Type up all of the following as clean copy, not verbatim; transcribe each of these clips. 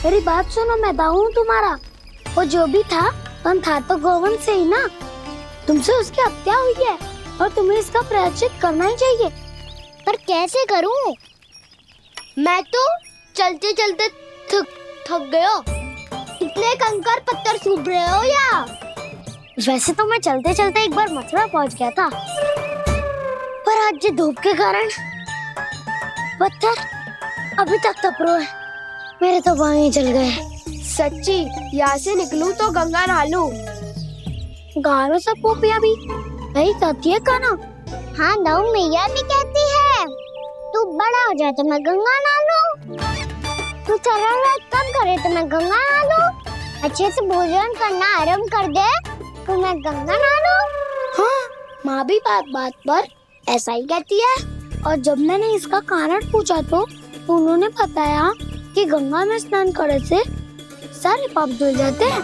मेरी बात सुनो, मैं दाऊ हूँ तुम्हारा। वो जो भी था तो गोवन से ही ना। तुमसे उसकी हत्या हुई है और तुम्हें इसका प्रायश्चित करना ही चाहिए। पर कैसे करूं? मैं तो चलते चलते थक गया। इतने कंकर पत्थर सूख रहे हो या? वैसे तो मैं चलते चलते एक बार मथुरा पहुंच गया था, पर आज ये धूप के कारण पत्थर अभी तक तप रहे हैं। मेरे तो पाँव ही जल गए। सच्ची, यहाँ से निकलूं तो गंगा नहा लूं। गाँव में सब पोपिया भी यही कहती है काना। हाँ, दाऊ मैया भी कहती है तू बड़ा हो जाए तो मैं गंगा नहा लूं, तू चरण व्रत कब करे तो मैं गंगा नहा लूं, अच्छे से भोजन करना आरंभ कर दे तो मैं गंगा नहा लूं। हाँ, माँ भी बात बात पर ऐसा ही कहती है। और जब मैंने इसका कारण पूछा तो उन्होंने बताया कि गंगा में स्नान करने से सारे पाप धुल जाते हैं।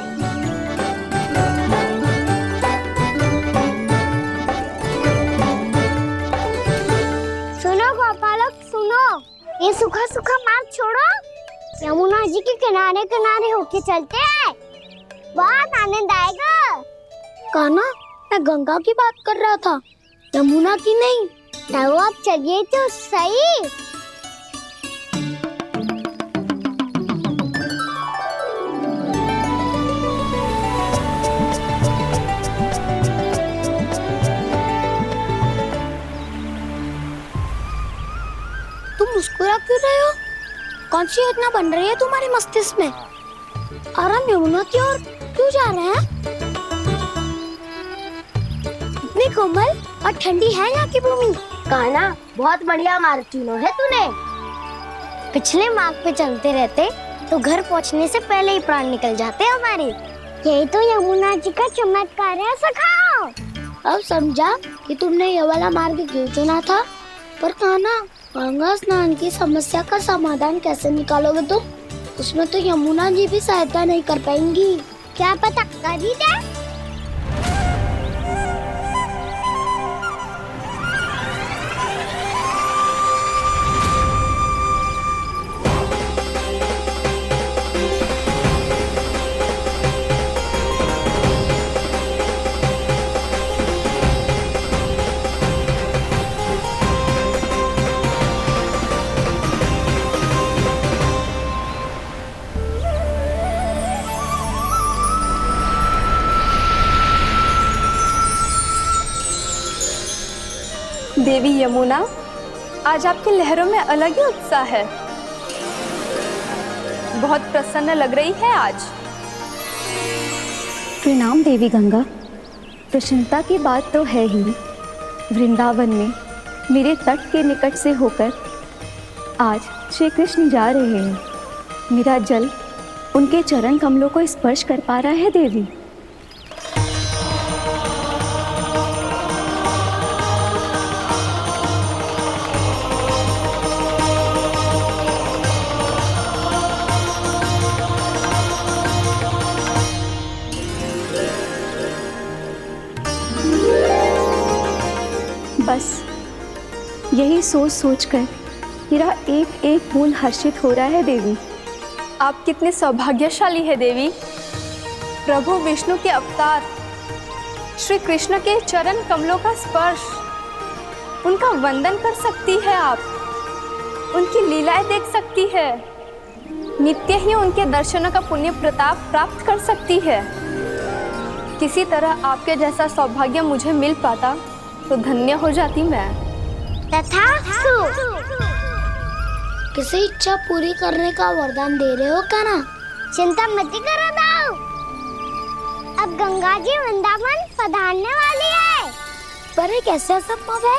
सुनो गोपालक, सुनो, ये सूखा सूखा मार्ग छोड़ो, यमुना जी के किनारे किनारे होके चलते हैं, बहुत आनंद आएगा। काना, मैं गंगा की बात कर रहा था, यमुना की नहीं। तो आप चलिए तो सही। तुम मुस्कुरा क्यों रहे हो? कौन सी योजना बन रही है तुम्हारे मस्तिष्क में? और हम यमुना की ओर क्यों जा रहे हैं? इतनी कोमल और ठंडी है यहाँ की भूमि। कान्हा, बहुत बढ़िया मार्ग चुना है तूने। पिछले मार्ग पे चलते रहते तो घर पहुँचने से पहले ही प्राण निकल जाते हमारे। यही तो यमुना जी का चमत्कार है सखाओ। अब समझा कि तुमने ये वाला मार्ग क्यों चुना था। पर कान्हा, गंगा स्नान की समस्या का समाधान कैसे निकालोगे तुम? उसमें तो यमुना जी भी सहायता नहीं कर पाएंगी। क्या पता कर ही दे। देवी यमुना, आज आपकी लहरों में अलग ही उत्साह है। बहुत प्रसन्न लग रही है आज। प्रणाम देवी गंगा। प्रसन्नता की बात तो है ही। वृंदावन में मेरे तट के निकट से होकर आज श्री कृष्ण जा रहे हैं। मेरा जल उनके चरण कमलों को स्पर्श कर पा रहा है देवी। बस यही सोच सोचकर मेरा एक एक फूल हर्षित हो रहा है देवी। आप कितने सौभाग्यशाली है देवी। प्रभु विष्णु के अवतार श्री कृष्ण के चरण कमलों का स्पर्श, उनका वंदन कर सकती है आप, उनकी लीलाएं देख सकती है, नित्य ही उनके दर्शनों का पुण्य प्रताप प्राप्त कर सकती है। किसी तरह आपके जैसा सौभाग्य मुझे मिल पाता तो धन्य हो जाती मैं। तथास्तु। किसी इच्छा पूरी करने का वरदान दे रहे हो कान्हा? चिंता मत करो दाऊ, अब गंगा जी वृंदावन पधारने वाली है। पर ये कैसे संभव है?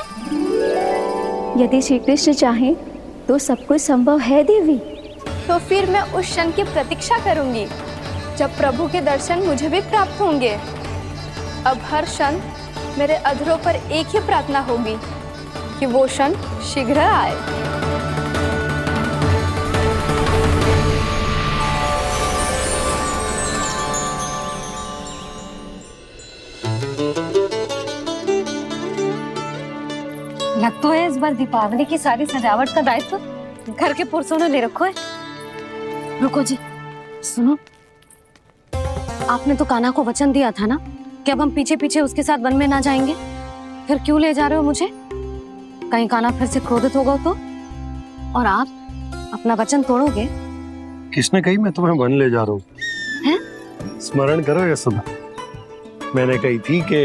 यदि श्री कृष्ण चाहें तो सब कुछ संभव है देवी। तो फिर मैं उस क्षण की प्रतीक्षा करूंगी जब प्रभु के दर्शन मुझे भी प्राप्त होंगे। अब हर क्षण मेरे अधरों पर एक ही प्रार्थना होगी कि वो क्षण शीघ्र आए। लग तो है इस बार दीपावली की सारी सजावट का दायित्व घर के पुरुषों ने ले रखो है। रुको जी, सुनो, आपने तो कान्हा को वचन दिया था ना कि अब हम पीछे पीछे उसके साथ वन में ना जाएंगे। फिर क्यों ले जा रहे हो मुझे? कहीं कान्हा फिर से क्रोधित होगा तो? और आप अपना वचन तोड़ोगे? किसने कही मैं तुम्हें वन ले जा रहा हूँ? स्मरण करो यशोदा, मैंने कही थी कि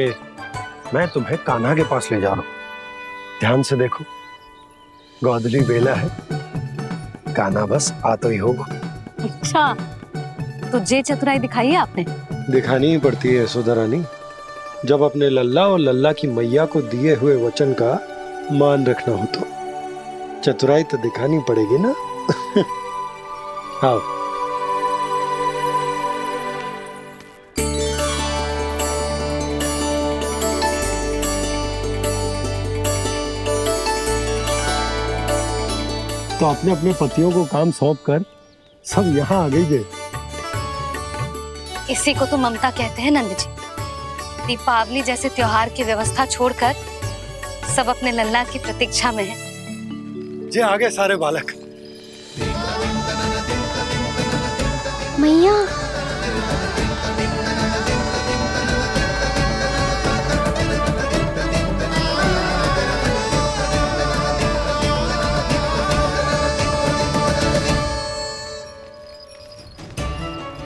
मैं तुम्हें कान्हा के पास ले जा रहा हूँ। ध्यान से देखो, गोधली बेला है, कान्हा बस आ तो ही होगा। अच्छा, तो जे चतुराई दिखाई है आपने? दिखानी ही पड़ती है यशोदा रानी, जब अपने लल्ला और लल्ला की मैया को दिए हुए वचन का मान रखना हो तो चतुराई तो दिखानी पड़ेगी ना। आओ। तो अपने अपने पतियों को काम सौंप कर सब यहाँ आ गई थे। इसी को तो ममता कहते हैं नंद जी। दीपावली जैसे त्योहार की व्यवस्था छोड़कर सब अपने लल्ला की प्रतीक्षा में हैं। जे आगे सारे बालक। मैया,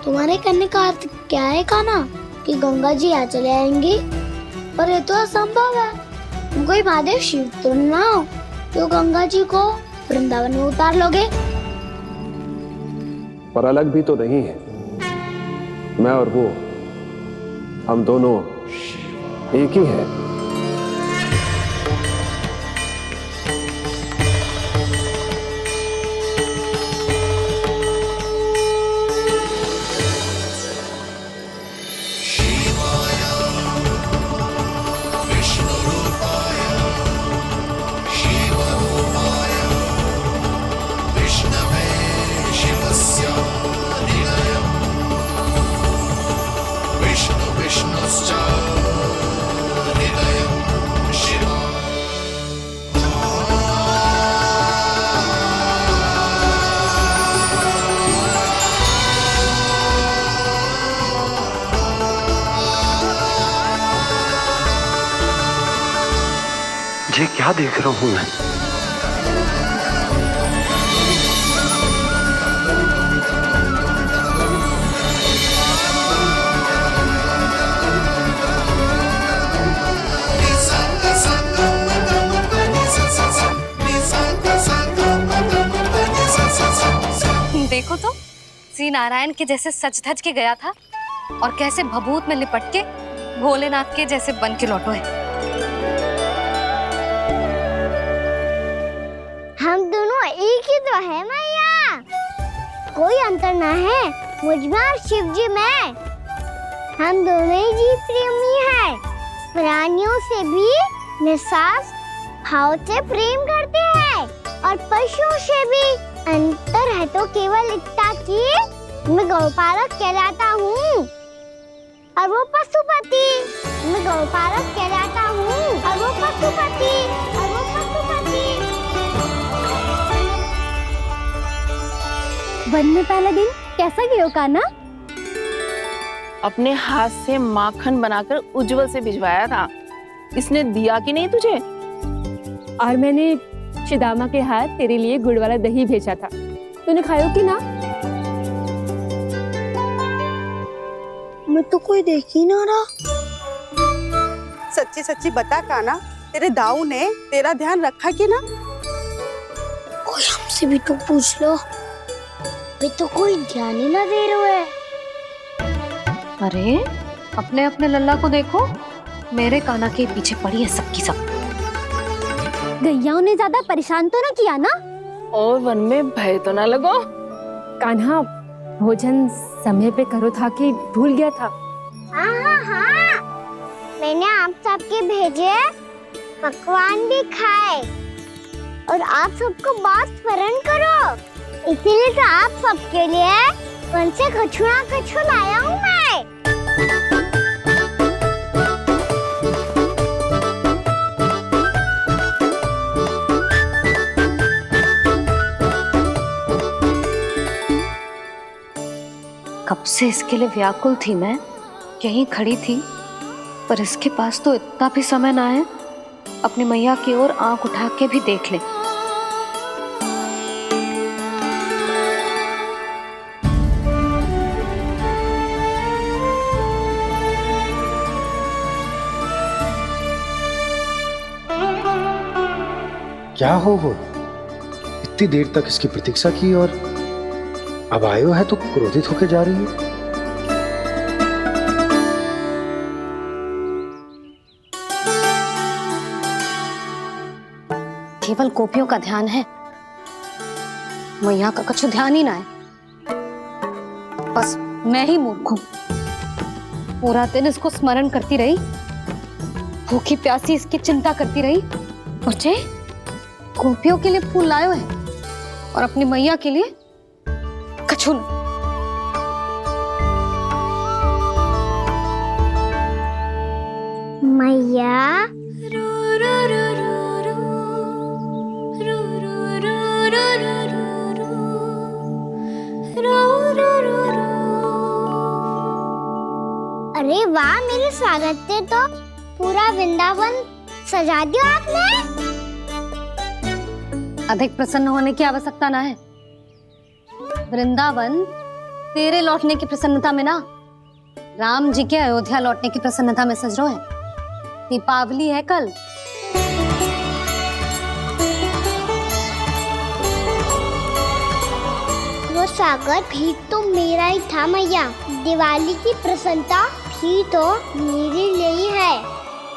तुम्हारे करने का अर्थ क्या है कान्हा? कि गंगा जी आ चले आएंगी? पर ये तो असंभव है। तुम कोई महादेव शिव तो ना हो तो गंगा जी को वृंदावन में उतार लोगे? पर अलग भी तो नहीं है। मैं और वो, हम दोनों एक ही हैं। ये क्या देख रहा हूँ मैं? देखो तो, श्री नारायण के जैसे सच धज के गया था और कैसे भभूत में लिपट के भोलेनाथ के जैसे बन के लौटो है। हम दोनों एक ही तो है मैया, कोई अंतर ना है मुझ में और शिव जी में। हम दोनों ही जीव प्रेमी हैं, प्राणियों से भी निस्वार्थ भाव से प्रेम करते हैं और पशुओं से भी। अंतर है तो केवल इतना कि मैं गौपालक कहलाता हूँ और वो पशुपति। मैं गौपालक कहलाता हूँ और वो पशुपति। वन में पहला दिन कैसा गया कान्हा? अपने हाथ से माखन बनाकर उज्जवल से भिजवाया था। इसने दिया कि नहीं तुझे? और मैंने शिदामा के हाथ तेरे लिए गुड़ वाला दही भेजा था, तूने खायो कि ना? मैं तो कोई देख ही ना रहा। सच्ची सच्ची बता कान्हा, तेरे दाऊ ने तेरा ध्यान रखा कि ना? कोई हमसे भी तो पूछ लो, वे तो कोई ध्यान ही ना दे रहे है। अरे अपने अपने लल्ला को देखो, मेरे कान्हा के पीछे पड़ी है सबकी सब। गैयाओं ने ज्यादा परेशान तो ना किया ना? और वन में भय तो ना लगो? कान्हा भोजन समय पे करो था कि भूल गया था? हाँ, मैंने आप सबके भेजे पकवान भी खाए और आप सबको बात स्मरण करो, इसीलिए तो आप सबके लिए वन से कछुआ कछु लाया हूँ मैं। कब से इसके लिए व्याकुल थी मैं, यहीं खड़ी थी, पर इसके पास तो इतना भी समय ना है अपनी मैया की ओर आंख उठा के भी देख ले। क्या हो वो? इतनी देर तक इसकी प्रतीक्षा की और अब आयो है तो क्रोधित होकर जा रही है। केवल गोपियों का ध्यान है, मैया का कुछ ध्यान ही ना है। बस मैं ही मूर्ख हूं, पूरा दिन इसको स्मरण करती रही, भूखी प्यासी इसकी चिंता करती रही, और जे गोपियों के लिए फूल लायो है और अपनी मैया के लिए कछु न। मैया अरे वाह, मेरे स्वागत से तो पूरा वृंदावन सजा दिया आपने। अधिक प्रसन्न होने की आवश्यकता ना है। वृंदावन तेरे लौटने की प्रसन्नता में ना, राम जी के अयोध्या लौटने की प्रसन्नता में सज रहे हैं। दीपावली है कल। वो स्वागत भी तो मेरा ही था मैया। दिवाली की प्रसन्नता भी तो मेरे लिए ही है।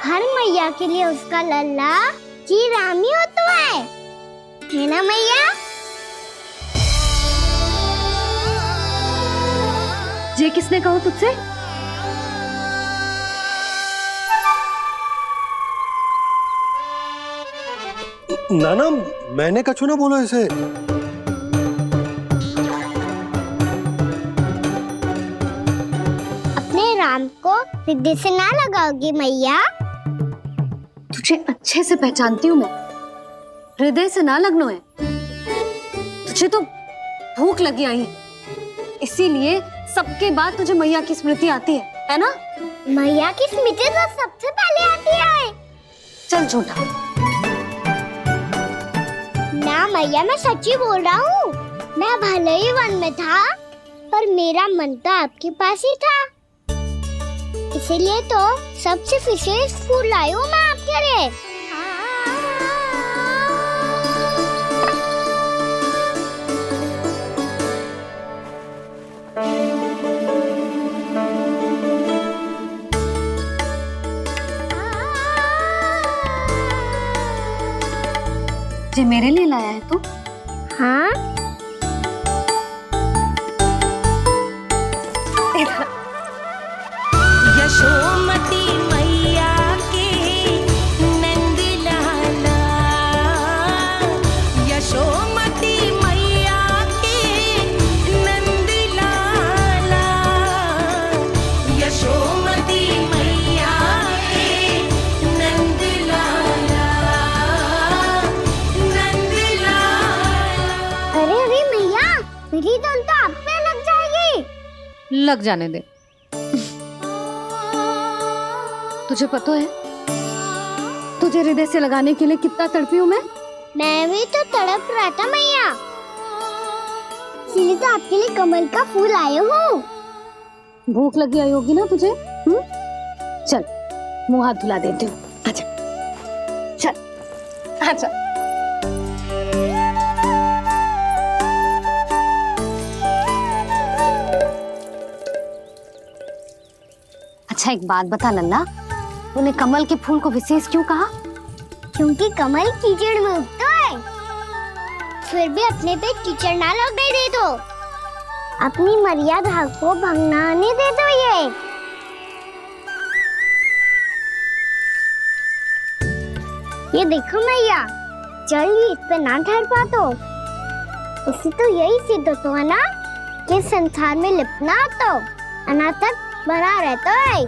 हर मैया के लिए उसका लल्ला जी राम ही होता है ना मैया? ये किसने कहा तुझसे? नाना, मैंने कछु ना बोला इसे। अपने राम को हृदय से ना लगाओगी मैया? तुझे अच्छे से पहचानती हूँ मैं, हृदय से ना लगनो है। तुझे तो भूख लगी आई है, इसीलिए सबके बाद तुझे मैया की स्मृति आती है ना? मैया की स्मृति तो सबसे पहले आती है। चल झूठा। ना मैया, मैं सच्ची बोल रहा हूँ। मैं भले ही वन में था, पर मेरा मन तो आपके पास ही था। इसीलिए तो सबसे विशेष फूल लाई हूँ मैं आपके लिए। ये मेरे लिए लाया है तू? हाँ, यशोमती मैया के नंद लाला, यशोमती मैया के नंद लाला, यशोमती मैया के नंद लाला, नंद लाला। अरे अरे मैया, मेरी धुन तो आप पे लग जाएगी। लग जाने दे। तुझे पता है तुझे हृदय से लगाने के लिए कितना तड़पी हूँ मैं? मैं भी तो तड़प रहा था मैया, इसीलिए तो आपके लिए कमल का फूल आए हूँ। भूख लगी आई होगी ना तुझे? चल मुंह हाथ धुला देती हूँ। आजा, चल आजा। अच्छा एक बात बता लल्ला, तूने कमल के फूल को विशेष क्यों कहा? क्योंकि कमल कीचड़ में उगता है, फिर भी अपने पे कीचड़ ना लगने दे दो। अपनी मर्यादा को भंग ना आने दे दो। ये देखो मैया, जल ही इस पे ना ठहर पा तो इसी तो यही सिद्ध होता है ना कि संसार में लिपना तो अनाथक बना रहता है।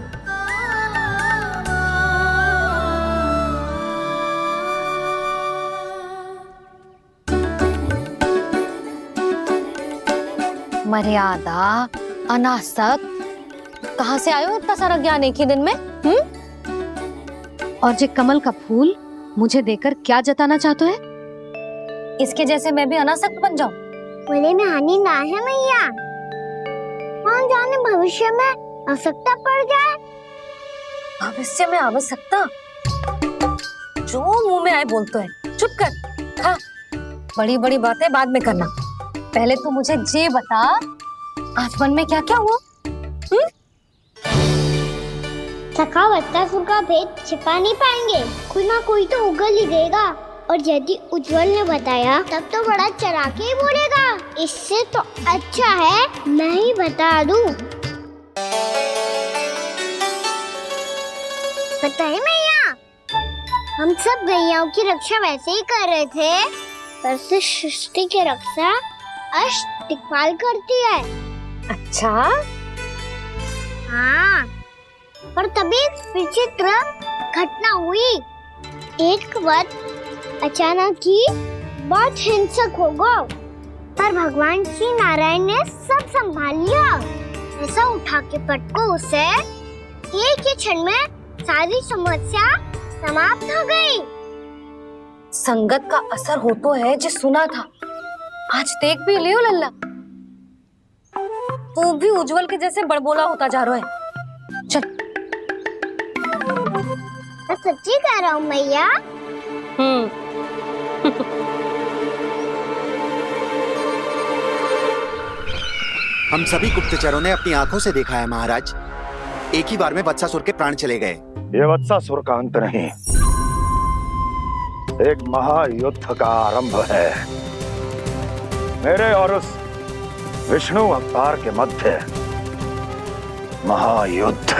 मर्यादा, अनासक, कहाँ से आयो इतना सारा ज्ञान एक ही दिन में? और ये कमल का फूल मुझे देकर क्या जताना चाहते है? इसके जैसे मैं भी अनासक्त बन जाऊं? बोले में हानि ना है मैया, कौन जाने भविष्य में आवश्यकता पड़ जाए। भविष्य में आवश्यकता? जो मुंह में आए बोलते हैं, चुप कर। हाँ, बड़ी बड़ी बातें बाद में करना, पहले तू मुझे ये बता आज मन में क्या क्या हुआ? सखा बत्तासुर का भेद छिपा नहीं पाएंगे, कोई ना कोई तो उगल ही देगा। और यदि उज्जवल ने बताया तब तो बड़ा चला के ही बोलेगा। इससे तो अच्छा है मैं ही बता दूं। पता है मैया, हम सब गैयाओं की रक्षा वैसे ही कर रहे थे, पर से सृष्टि की रक्षा अष्टदिक्पाल करती है। अच्छा, हाँ, पर तभी विचित्र घटना हुई। एक वक्त अचानक ही बहुत हिंसक हो गया, पर भगवान श्री नारायण ने सब संभाल लिया। ऐसा उठा के पटको उसे, एक ही क्षण में सारी समस्या समाप्त हो गई। संगत का असर हो तो है जो सुना था, आज देख भी लियो लल्ला, तू भी उज्जवल के जैसे बड़बोला होता जा रहा है। चल। मैं सच्ची कह रहा हूँ मैया। हम सभी गुप्तचरों ने अपनी आंखों से देखा है महाराज, एक ही बार में वत्सासुर के प्राण चले गए। ये वत्सासुर का अंत नहीं, एक महायुद्ध का आरंभ है। मेरे और उस विष्णु अवतार के मध्य महायुद्ध।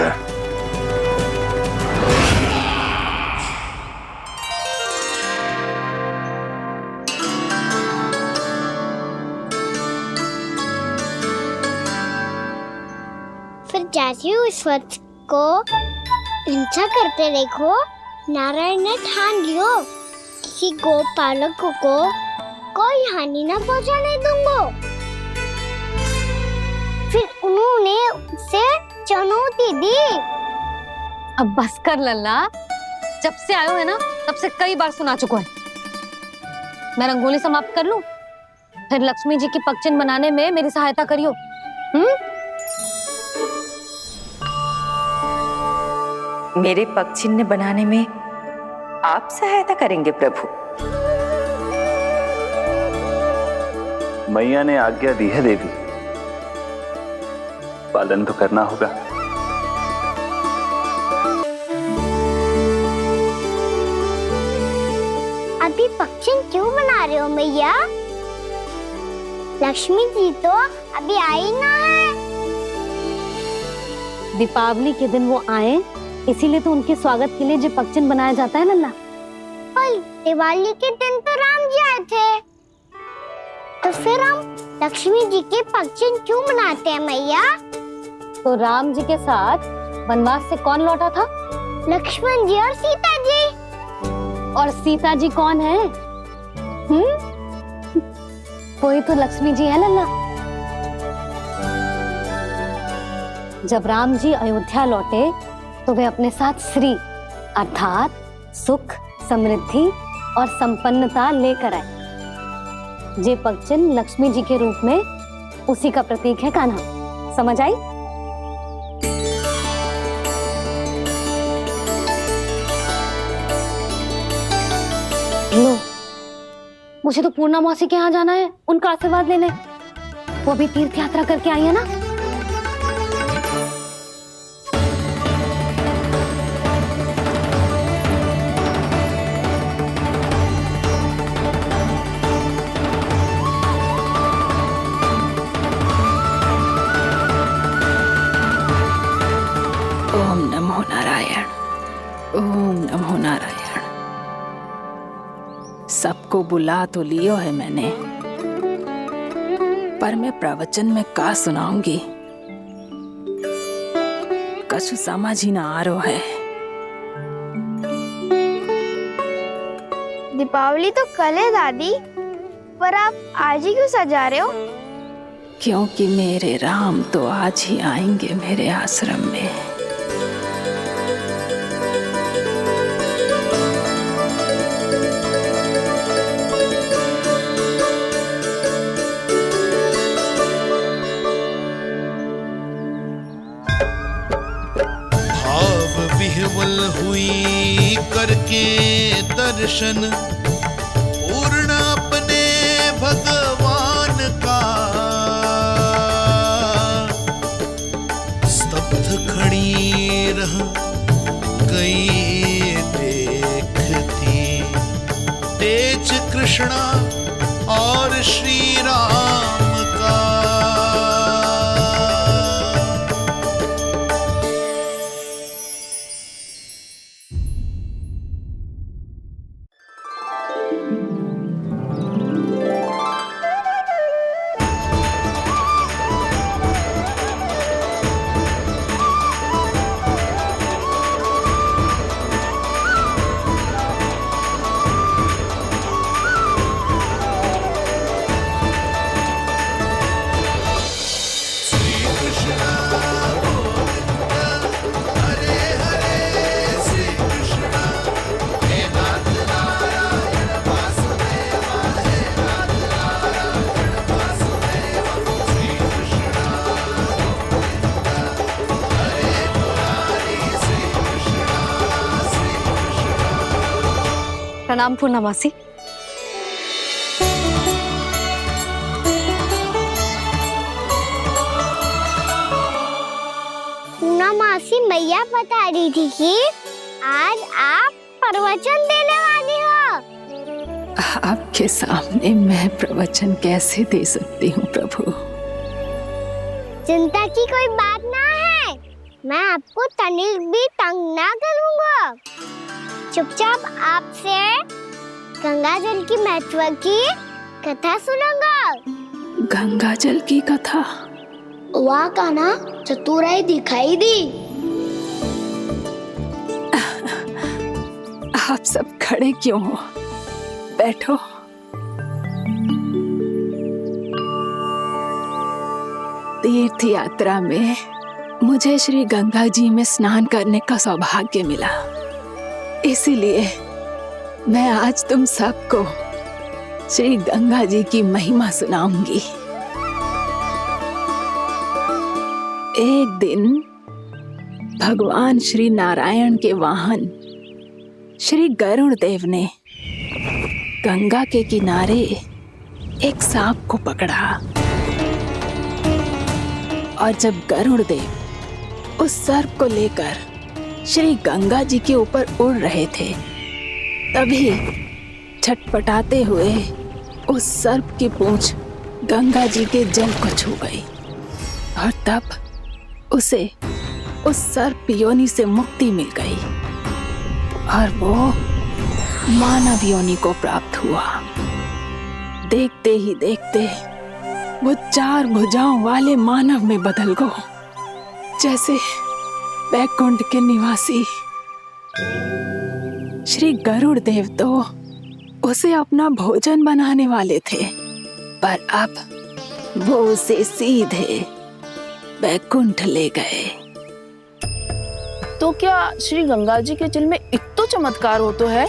फिर जैसे ही उस वक्त को हिंसा करते देखो, नारायण ने ठान लियो किसी गोपालक को कोई हानि न पहुंचाने दूंगा। फिर उन्होंने उसे चुनौती दी। अब बस कर लल्ला, जब से आयो है ना तब से कई बार सुना चुका है। मैं रंगोली समाप्त कर लूं, फिर लक्ष्मी जी की पगचिन बनाने में मेरी सहायता करियो। मेरे पगचिन्ह बनाने में आप सहायता करेंगे प्रभु? मैया ने आज्ञा दी है देवी, पालन तो करना होगा। अभी पक्षी क्यों बना रहे हो मैया? लक्ष्मी जी तो अभी आई ना है। दीपावली के दिन वो आए, इसीलिए तो उनके स्वागत के लिए जो पगचिन बनाया जाता है लल्ला। पर दिवाली के दिन तो राम जी आए थे, तो फिर हम लक्ष्मी जी के पगचिन क्यों बनाते हैं मैया? तो राम जी के साथ वनवास से कौन लौटा था? लक्ष्मण जी और सीता जी। और सीता जी कौन है? कोई तो लक्ष्मी जी है लल्ला। जब राम जी अयोध्या लौटे तो वे अपने साथ श्री अर्थात सुख, समृद्धि और संपन्नता लेकर आए। जे पगचिन लक्ष्मी जी के रूप में उसी का प्रतीक है कान्हा। समझ आई? लो, मुझे तो पूर्णा मौसी के यहाँ जाना है, उनका आशीर्वाद लेने। वो भी तीर्थ यात्रा करके आई है ना। ओम नमो नारायण, ओम नमो नारायण। सबको बुला तो लियो है मैंने, पर मैं प्रवचन में का सुनाऊंगी, कछु समझ ही ना आ रहा है। दीपावली तो कल है दादी, पर आप आज ही क्यों सजा रहे हो? क्योंकि मेरे राम तो आज ही आएंगे मेरे आश्रम में। भाव विह्वल हुई करके दर्शन पूर्ण अपने भगवान का, स्तब्ध खड़ी रह गई देखती तेज कृष्णा और श्री राम का। प्रणाम पूर्णमासी। पूर्णमासी मैया बता रही थी कि आज आप प्रवचन देने वाली हो। आपके सामने मैं प्रवचन कैसे दे सकती हूँ प्रभु? चिंता की कोई बात ना है, मैं आपको तनिक भी तंग ना करूँगा। चुपचाप आपसे गंगा जल की महत्व की कथा सुनूंगा। गंगा जल की कथा? वाह कान्हा, चतुराई दिखाई दी। आप सब खड़े क्यों हो? बैठो। तीर्थ यात्रा में मुझे श्री गंगा जी में स्नान करने का सौभाग्य मिला, इसीलिए मैं आज तुम सबको श्री गंगा जी की महिमा सुनाऊंगी। एक दिन भगवान श्री नारायण के वाहन श्री गरुड़ देव ने गंगा के किनारे एक सांप को पकड़ा, और जब गरुड़ देव उस सर्प को लेकर श्री गंगा जी के ऊपर उड़ रहे थे, तभी छटपटाते हुए उस सर्प की पूंछ गंगा जी के जल को छू गई, और तब उसे उस सर्प योनि से मुक्ति मिल गई और वो मानव योनि को प्राप्त हुआ। देखते ही देखते वो 4 भुजाओं वाले मानव में बदल गो, जैसे वैकुंठ के निवासी। श्री गरुड़ देव तो उसे अपना भोजन बनाने वाले थे, पर अब वो उसे सीधे वैकुंठ ले गए। तो क्या श्री गंगा जी के जल में इतना चमत्कार हो तो है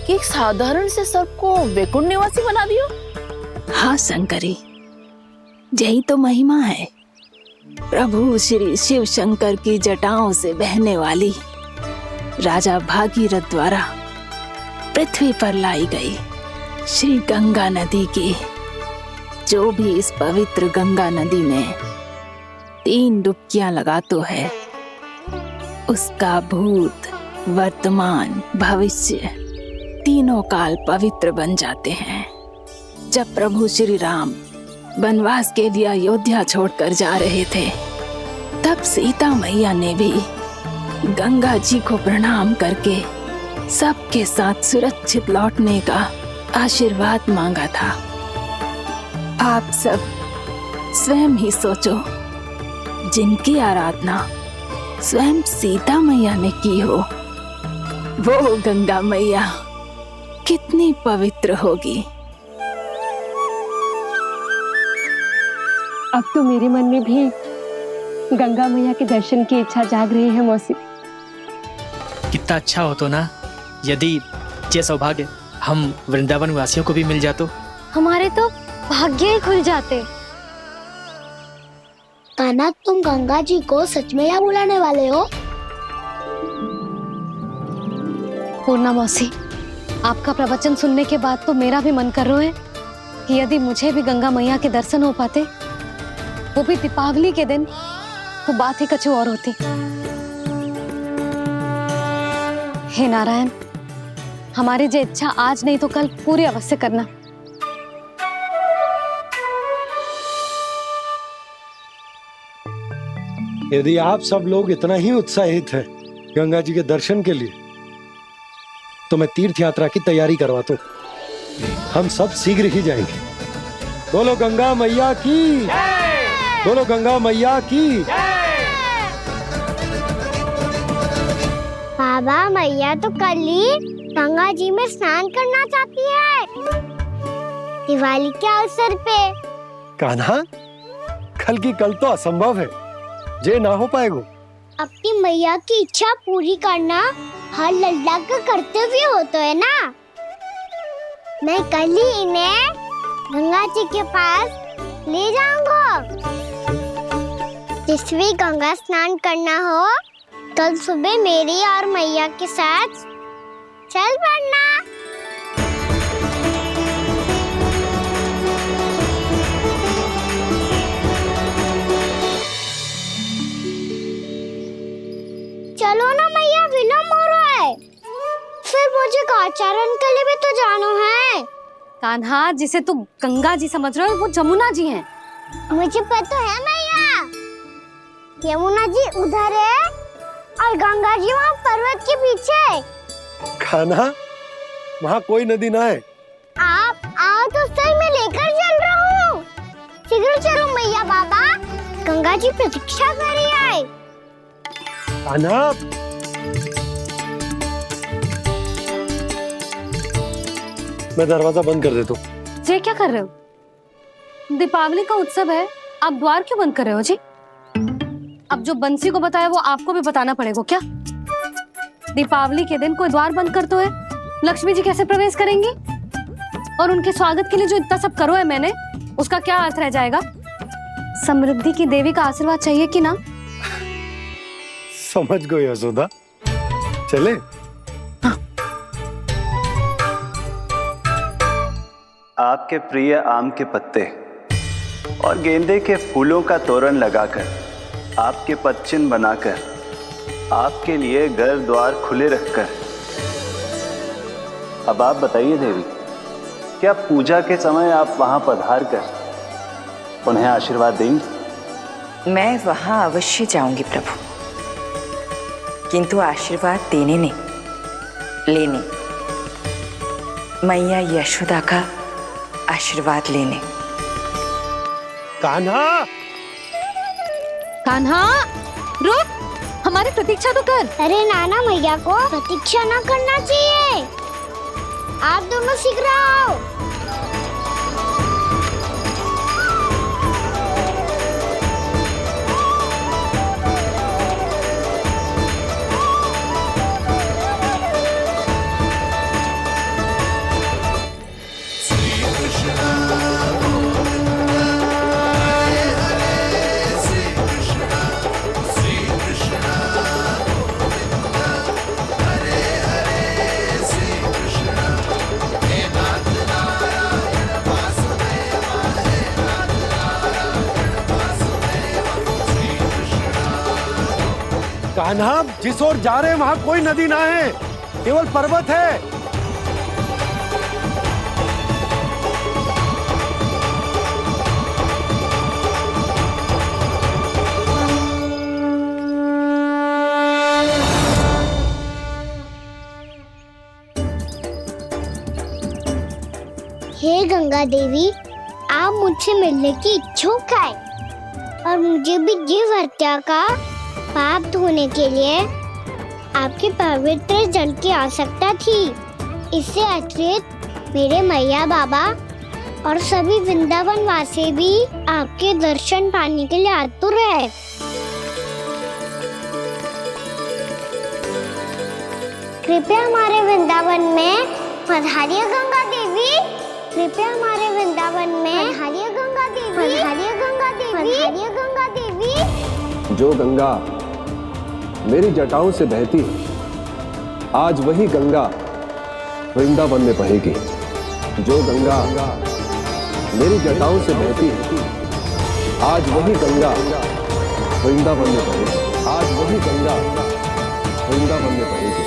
कि एक साधारण से सर्प को वैकुंठ निवासी बना दियो? हाँ शंकरी, यही तो महिमा है। प्रभु श्री शिव शंकर की जटाओं से बहने वाली राजा भागीरथ द्वारा पृथ्वी पर लाई गई श्री गंगा नदी की, जो भी इस पवित्र गंगा नदी में 3 डुबकियां लगातो है, उसका भूत, वर्तमान, भविष्य तीनों काल पवित्र बन जाते हैं। जब प्रभु श्री राम वनवास के लिए अयोध्या छोड़कर जा रहे थे, तब सीता मैया ने भी गंगा जी को प्रणाम करके सबके साथ सुरक्षित लौटने का आशीर्वाद मांगा था। आप सब स्वयं ही सोचो, जिनकी आराधना स्वयं सीता मैया ने की हो, वो गंगा मैया कितनी पवित्र होगी। अब तो मेरे मन में भी गंगा मैया के दर्शन की इच्छा जाग रही है मौसी। कितना अच्छा हो तो ना यदि ये सौभाग्य हम वृंदावन वासियों को भी मिल जातो। हमारे तो भाग्य ही खुल जाते। कान्हा, तुम गंगा जी को सच में यहाँ बुलाने वाले हो? पूर्णा मौसी, आपका प्रवचन सुनने के बाद तो मेरा भी मन कर रहा है कि यदि मुझे भी गंगा मैया के दर्शन हो पाते, वो भी दीपावली के दिन, तो बात ही कुछ और होती। हे नारायण, हमारी जो इच्छा आज नहीं तो कल पूरी अवश्य करना। यदि आप सब लोग इतना ही उत्साहित हैं गंगा जी के दर्शन के लिए, तो मैं तीर्थ यात्रा की तैयारी करवाता हूँ। हम सब शीघ्र ही जाएंगे। बोलो गंगा मैया की, बोलो गंगा मैया की। बाबा, मैया तो कल ही गंगा जी में स्नान करना चाहती है, दिवाली के अवसर पे। कान्हा, कल की कल तो असंभव है, जे ना हो पाएगा। अपनी मैया की इच्छा पूरी करना हर लल्ला का कर्तव्य होता है ना। मैं कल ही इन्हें गंगा जी के पास ले जाऊंगा। जिस भी गंगा स्नान करना हो, कल सुबह मेरी और मैया के साथ चल पड़ना। चलो ना मैया, विलम्ब हो रहा है। फिर मुझे काचारण के लिए भी तो जाना है। कान्हा, जिसे तू गंगा जी समझ रहे हो, वो जमुना जी हैं। मुझे पता है मैया, यमुना जी उधर है और गंगा जी वहाँ पर्वत के पीछे। कान्हा, वहाँ कोई नदी ना है। आप आओ तो सही, मैं लेकर चल रहा हूँ। शीघ्र चलो मैया। बाबा, गंगा जी प्रतीक्षा कर रही है। कान्हा, मैं दरवाजा बंद कर देता हूँ। जी क्या कर रहे हो? दीपावली का उत्सव है, आप द्वार क्यों बंद कर रहे हो जी? अब जो बंसी को बताया वो आपको भी बताना पड़ेगा क्या? दीपावली के दिन कोई द्वार बंद कर तो है, लक्ष्मी जी कैसे प्रवेश करेंगी? और उनके स्वागत के लिए जो इतना सब करो है मैंने, उसका क्या अर्थ रह जाएगा? समृद्धि की देवी का आशीर्वाद चाहिए कि ना? समझ गई यशोदा, चले। हाँ। आपके प्रिय आम के पत्ते और गेंदे के फूलों का तोरण लगाकर, आपके पदचिन्ह बनाकर, आपके लिए घर द्वार खुले रखकर, अब आप बताइए देवी, क्या पूजा के समय आप वहां पधार कर उन्हें आशीर्वाद देंगी? मैं वहां अवश्य जाऊंगी प्रभु, किंतु आशीर्वाद देने नहीं, लेने, मैया यशोदा का आशीर्वाद लेने। कान्हा, कान्हा, रुक, हमारी प्रतीक्षा तो कर। अरे नाना, मैया को प्रतीक्षा ना करना चाहिए। आप दोनों शीघ्र आओ। कान्हा, जिस ओर जा रहे हैं वहां कोई नदी ना है, केवल पर्वत है। हे गंगा देवी, आप मुझसे मिलने की इच्छुक है और मुझे भी जीव हत्या का पाप धोने के लिए आपके पवित्र जल की आवश्यकता थी। इससे अतिरिक्त मेरे मैया बाबा और सभी वृंदावन वासी भी आपके दर्शन पाने के लिए आतुर है। कृपया हमारे वृंदावन में पधारिए गंगा देवी। कृपया हमारे वृंदावन में पधारिए गंगा देवी। पधारिए गंगा देवी। पधारिए गंगा देवी। जो गंगा मेरी जटाओं से बहती है, आज वही गंगा वृंदावन में बहेगी। जो गंगा मेरी जटाओं से बहती है, आज वही गंगा वृंदावन में बहेगी। आज वही गंगा वृंदावन में बहेगी।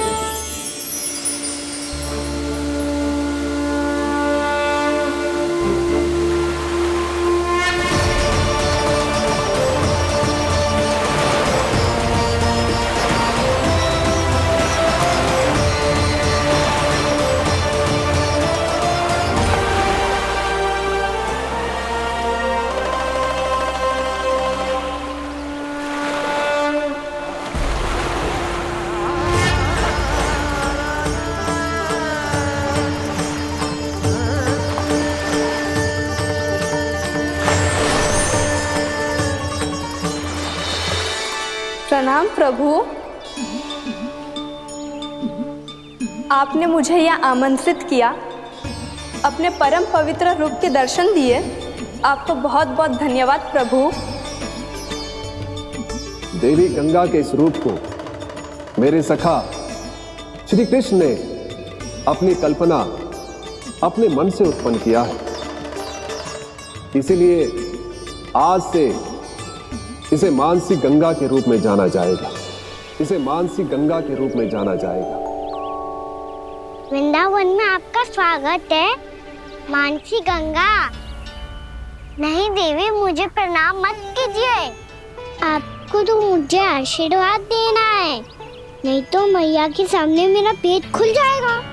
प्रणाम प्रभु। आपने मुझे यह आमंत्रित किया, अपने परम पवित्र रूप के दर्शन दिए। आपको बहुत बहुत धन्यवाद प्रभु। देवी गंगा के इस रूप को मेरे सखा श्री कृष्ण ने अपनी कल्पना अपने मन से उत्पन्न किया है। इसीलिए आज से इसे मानसी गंगा के रूप में जाना जाएगा। इसे मानसी गंगा के रूप में जाना जाएगा। वृंदावन में आपका स्वागत है मानसी गंगा। नहीं देवी, मुझे प्रणाम मत कीजिए। आपको तो मुझे आशीर्वाद देना है, नहीं तो मैया के सामने मेरा पेट खुल जाएगा।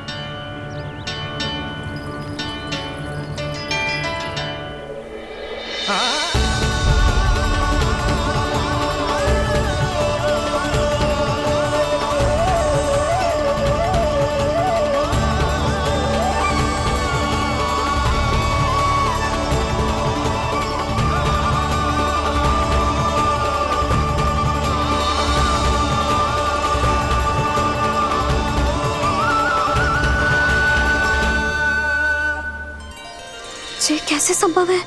ये कैसे संभव है?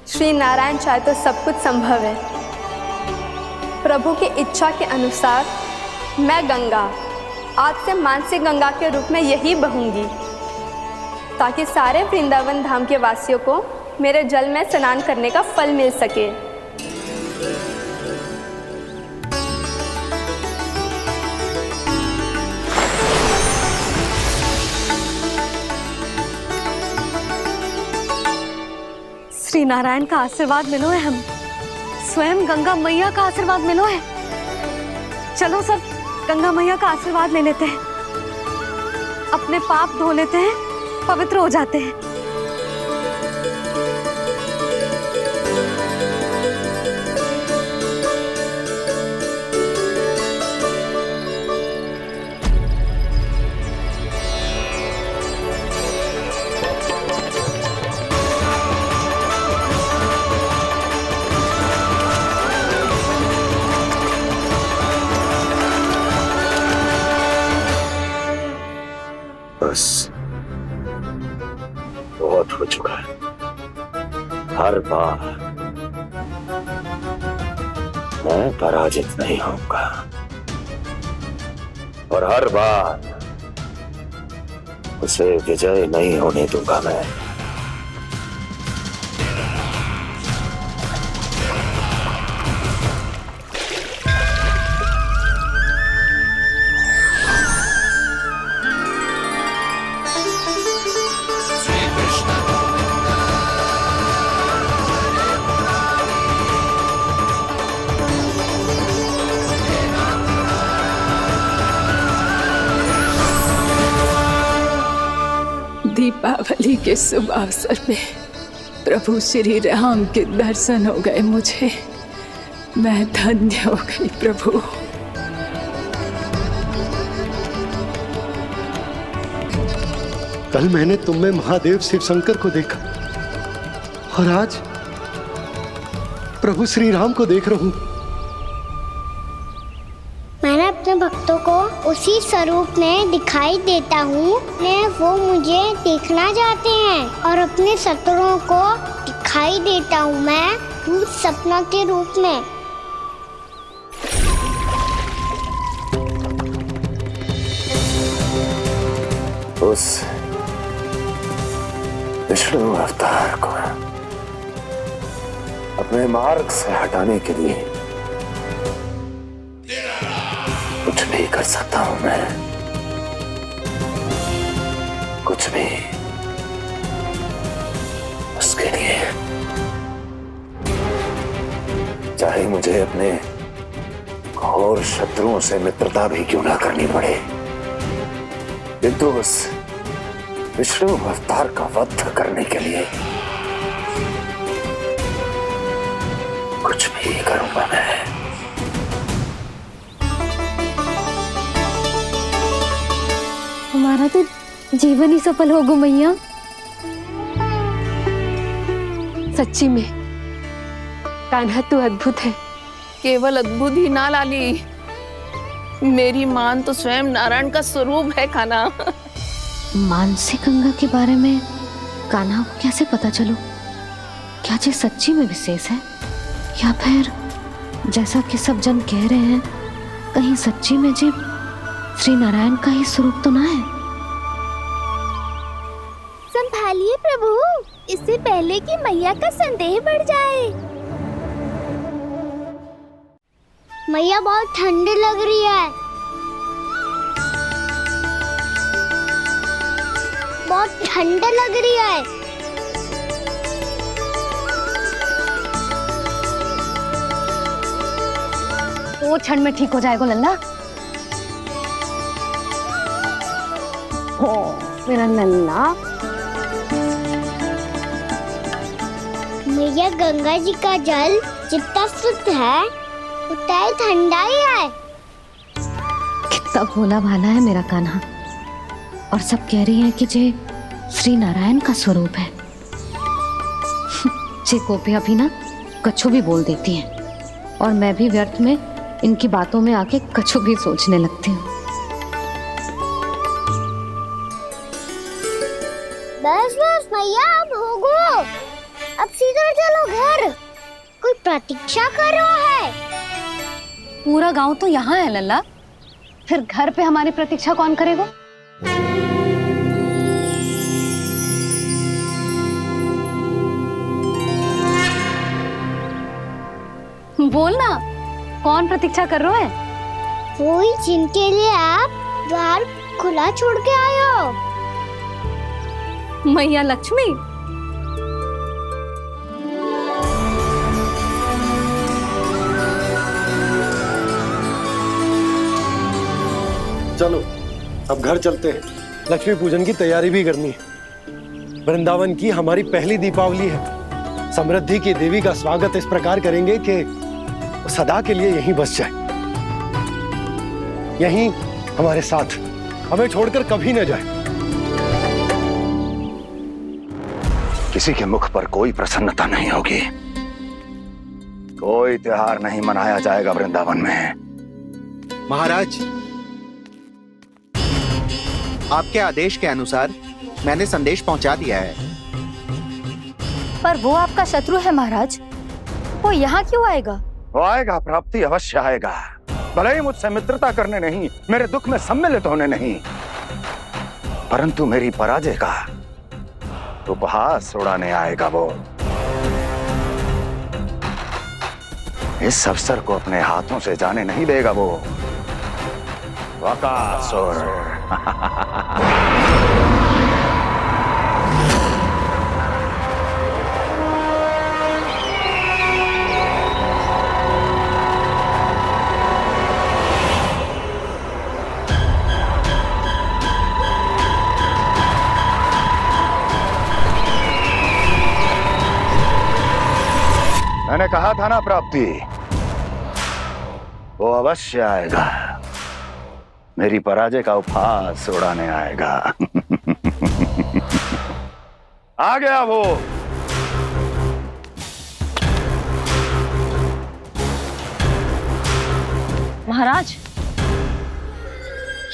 श्री नारायण चाहे तो सब कुछ संभव है। प्रभु की इच्छा के अनुसार मैं गंगा आज से मानसी गंगा के रूप में यही बहूंगी, ताकि सारे वृंदावन धाम के वासियों को मेरे जल में स्नान करने का फल मिल सके। श्री नारायण का आशीर्वाद मिलो है, हम स्वयं गंगा मैया का आशीर्वाद मिलो है। चलो सब गंगा मैया का आशीर्वाद ले लेते हैं, अपने पाप धो लेते हैं, पवित्र हो जाते हैं। बस बहुत हो चुका है। हर बार मैं पराजित नहीं होऊंगा और हर बार उसे विजय नहीं होने दूंगा मैं। दीपावली के शुभ अवसर पे प्रभु श्री राम के दर्शन हो गए मुझे। मैं धन्य हो गई प्रभु। कल मैंने तुम में महादेव शिव शंकर को देखा। और आज प्रभु श्री राम को देख रहा हूं। मैंने अपने भक्तों को उसी स्वरूप में दिखाई देता हूँ वो मुझे देखना चाहते हैं, और अपने शत्रुओं को दिखाई देता हूँ मैं भूत सपना के रूप में। उस विष्णु अवतार को अपने मार्ग से हटाने के लिए कुछ भी कर सकता हूं मैं, कुछ भी। उसके लिए चाहे मुझे अपने घोर शत्रुओं से मित्रता भी क्यों ना करनी पड़े, किंतु उस विष्णु अवतार का वध करने के लिए कुछ भी करूंगा मैं। हमारा तो जीवन ही सफल होगा मैया। सच्ची में कान्हा तू अद्भुत है। केवल अद्भुत ही ना लाली, मेरी मान तो स्वयं नारायण का स्वरूप है कान्हा। मानसी गंगा के बारे में कान्हा को कैसे पता चलो? क्या ये सच्ची में विशेष है, या फिर जैसा कि सब जन कह रहे हैं कहीं सच्ची में जी श्री नारायण का ही स्वरूप तो ना है? संभालिए प्रभु, इससे पहले कि मैया का संदेह बढ़ जाए। मैया बहुत ठंडी लग रही है, बहुत ठंड लग रही है। वो ठंड में ठीक हो जाएगा लल्ला। हो मेरा लल्ला। मैया गंगा जी का जल जितना शुद्ध है उतना ही ठंडा ही है। कितना भोला भाला है मेरा कान्हा, और सब कह रही हैं कि ये श्री नारायण का स्वरूप है। ये गोपियां भी ना कछु भी बोल देती हैं, और मैं भी व्यर्थ में इनकी बातों में आके कछु भी सोचने लगती हूँ। बस बस मैया, अब होगो, अब सीधा चलो घर। कोई प्रतीक्षा कर रहा है। पूरा गांव तो यहाँ है लल्ला, फिर घर पे हमारी प्रतीक्षा कौन करेगा? बोल ना, कौन प्रतीक्षा कर रहे हैं? वही जिनके लिए आप द्वार खुला छोड़ के आए हो। मैया लक्ष्मी। चलो अब घर चलते हैं, लक्ष्मी पूजन की तैयारी भी करनी है। वृंदावन की हमारी पहली दीपावली है। समृद्धि की देवी का स्वागत इस प्रकार करेंगे कि वो सदा के लिए यहीं बस जाए, यहीं हमारे साथ, हमें छोड़कर कभी न जाए। किसी के मुख पर कोई प्रसन्नता नहीं होगी, कोई त्योहार नहीं मनाया जाएगा वृंदावन में। महाराज, आपके आदेश के अनुसार मैंने संदेश पहुंचा दिया है। पर वो आपका शत्रु है महाराज, वो यहाँ क्यों आएगा? वो आएगा, प्राप्ति अवश्य आएगा। भले ही मुझसे मित्रता करने नहीं, मेरे दुख में सम्मिलित होने नहीं, परंतु मेरी पराजय का उपहास उड़ाने आएगा वो। इस अवसर को अपने हाथों से जाने नहीं देगा वो। वकासुर। मैंने कहा था ना प्राप्ति, वो अवश्य आएगा, मेरी पराजय का उपहास उड़ाने आएगा। आ गया वो। महाराज,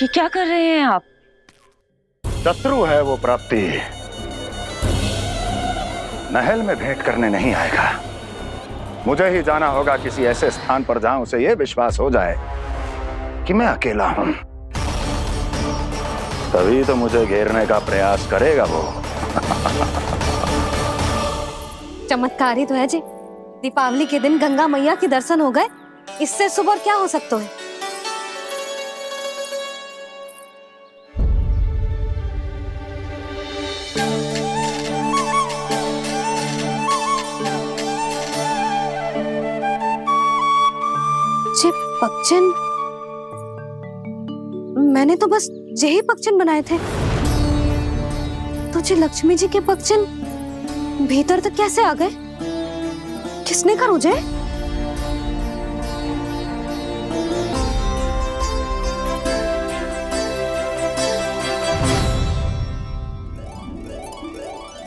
ये क्या कर रहे हैं आप? शत्रु है वो प्राप्ति, महल में भेंट करने नहीं आएगा। मुझे ही जाना होगा किसी ऐसे स्थान पर जहां उसे यह विश्वास हो जाए कि मैं अकेला हूं, तभी तो मुझे घेरने का प्रयास करेगा वो। चमत्कार ही तो है जी, दीपावली के दिन गंगा मैया के दर्शन हो गए, इससे शुभ और क्या हो सकता है। जे पक्षन, मैंने तो बस यही पक्षन बनाए थे, तो जे लक्ष्मी जी के पक्षन भीतर तक कैसे आ गए? किसने करो जे?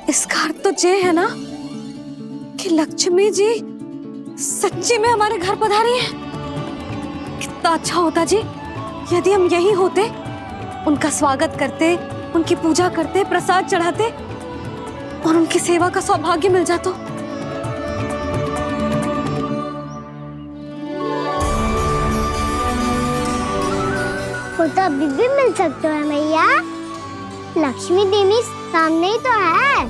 इसका अर्थ तो ये है ना कि लक्ष्मी जी सच्ची में हमारे घर पधारी है। कितना अच्छा होता जी यदि हम यही होते, उनका स्वागत करते, उनकी पूजा करते, प्रसाद चढ़ाते और उनकी सेवा का सौभाग्य मिल जाता। वो तो अभी भी मिल सकते हैं मैया, लक्ष्मी देवी सामने ही तो है।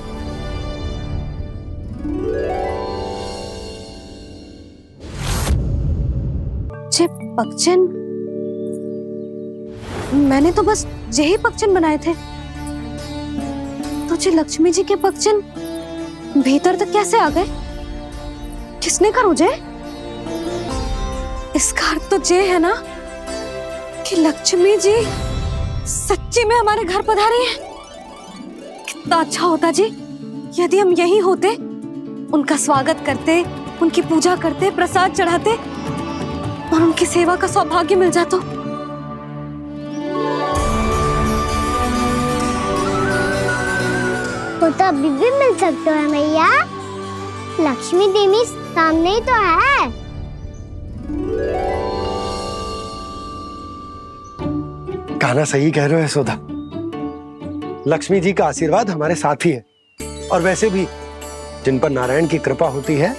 जे पक्षन, मैंने तो बस यही पक्षन बनाए थे, तो जे लक्ष्मी जी के पक्षन भीतर तक कैसे आ गए? किसने करो जे? इसका अर्थ तो ये है ना कि लक्ष्मी जी सच्ची में हमारे घर पधारी है। कितना अच्छा होता जी यदि हम यही होते, उनका स्वागत करते, उनकी पूजा करते, प्रसाद चढ़ाते और उनकी सेवा का सौभाग्य मिल जाता। वो तो अभी भी मिल सकते हैं मैया, लक्ष्मी देवी सामने ही तो है। कान्हा सही कह रहे हो यशोदा, लक्ष्मी जी का आशीर्वाद हमारे साथ ही है, और वैसे भी जिन पर नारायण की कृपा होती है,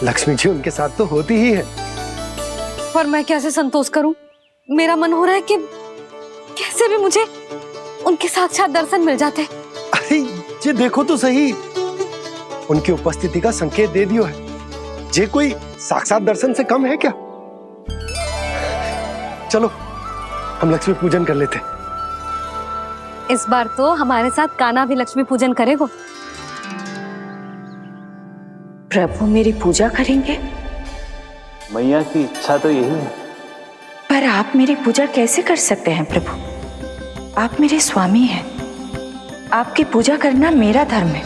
लक्ष्मी जी उनके साथ तो होती ही है। पर मैं कैसे संतोष करूं? मेरा मन हो रहा है कि कैसे भी मुझे उनके साक्षात दर्शन मिल जाते। अरे ये देखो तो सही, उनकी उपस्थिति का संकेत दे दियो है। ये कोई साक्षात दर्शन से कम है क्या? चलो हम लक्ष्मी पूजन कर लेते। इस बार तो हमारे साथ कान्हा भी लक्ष्मी पूजन करेगा। प्रभु मेरी पूजा करेंगे? मैया की इच्छा तो यही है। पर आप मेरी पूजा कैसे कर सकते हैं प्रभु? आप मेरे स्वामी हैं, आपकी पूजा करना मेरा धर्म है।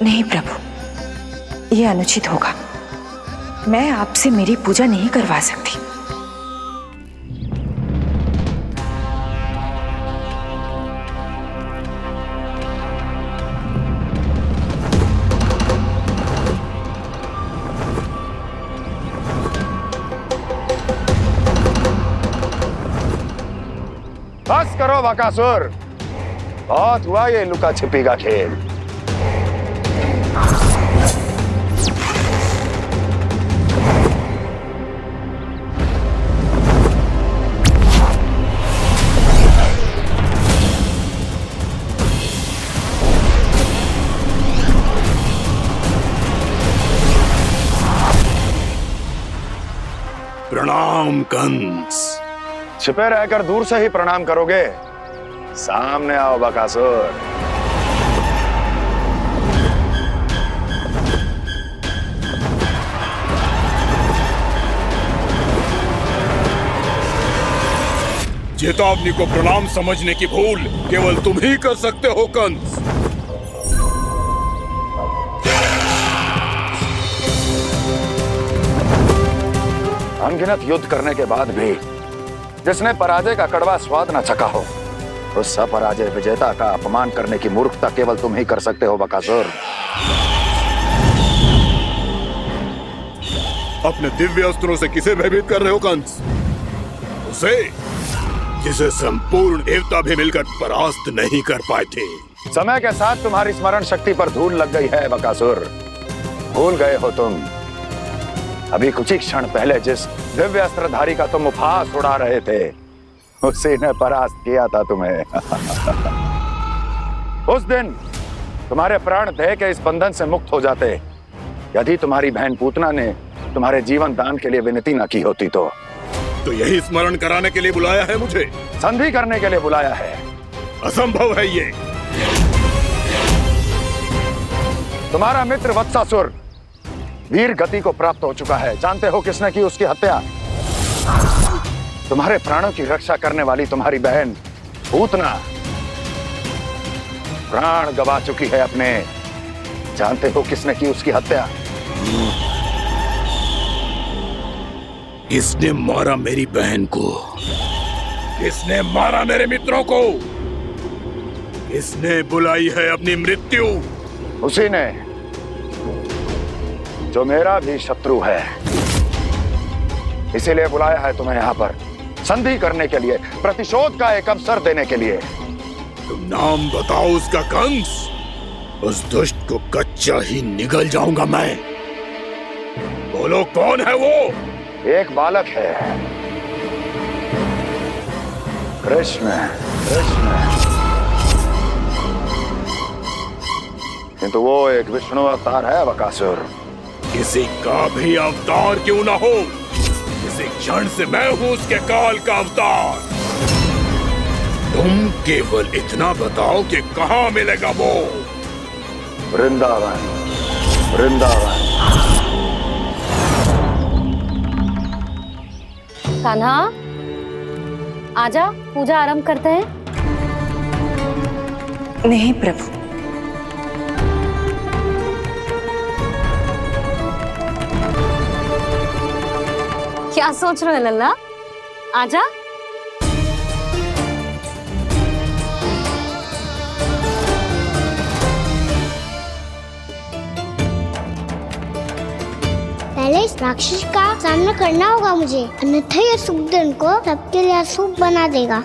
नहीं प्रभु, यह अनुचित होगा। मैं आपसे मेरी पूजा नहीं करवा सकती। बस करो बकासुर, बहुत हुआ ये लुका छिपी का खेल। प्रणाम कंस। छिपे रहकर दूर से ही प्रणाम करोगे? सामने आओ बकासुर। चेतावनी को प्रणाम समझने की भूल केवल तुम ही कर सकते हो कंस। अनगिनत युद्ध करने के बाद भी जिसने पराजय का कड़वा स्वाद न चखा हो, उस अपराजय विजेता का अपमान करने की मूर्खता केवल तुम ही कर सकते हो बकासुर। अपने दिव्य अस्त्रों से किसे भयभीत कर रहे हो कंस? उसे जिसे संपूर्ण देवता भी मिलकर परास्त नहीं कर पाए थे। समय के साथ तुम्हारी स्मरण शक्ति पर धूल लग गई है बकासुर। भूल गए हो तुम अभी कुछ ही क्षण पहले जिस दिव्य अस्त्रधारी का तुम उपहास उड़ा रहे थे, उसी ने परास्त किया था तुम्हें। उस दिन तुम्हारे प्राण देह के इस बंधन से मुक्त हो जाते यदि तुम्हारी बहन पूतना ने तुम्हारे जीवन दान के लिए विनती न की होती तो यही स्मरण कराने के लिए बुलाया है मुझे? संधि करने के लिए बुलाया है। असंभव है ये। तुम्हारा मित्र वत्सासुर वीर गति को प्राप्त हो चुका है। जानते हो किसने की उसकी हत्या? तुम्हारे प्राणों की रक्षा करने वाली तुम्हारी बहन पूतना प्राण गवा चुकी है अपने। जानते हो किसने की उसकी हत्या? किसने मारा मेरी बहन को? किसने मारा मेरे मित्रों को? किसने बुलाई है अपनी मृत्यु? उसी ने जो मेरा भी शत्रु है। इसीलिए बुलाया है तुम्हें यहाँ पर संधि करने के लिए, प्रतिशोध का एक अवसर देने के लिए। तुम नाम बताओ उसका कंस। उस दुष्ट को कच्चा ही निगल जाऊंगा मैं। बोलो कौन है वो? एक बालक है, कृष्ण। किंतु वो एक विष्णु अवतार है बकासुर। किसी का भी अवतार क्यों ना हो, इसी क्षण से मैं हूं उसके काल का अवतार। तुम केवल इतना बताओ कि कहां मिलेगा वो? वृंदावन। वृंदावन। कान्हा, आजा, पूजा आरंभ करते हैं। नहीं प्रभु, क्या सोच रहे हो लल्ला? आजा। पहले इस राक्षस का सामना करना होगा मुझे, अन्यथा यह शुभ दिन को सबके लिए अशुभ बना देगा।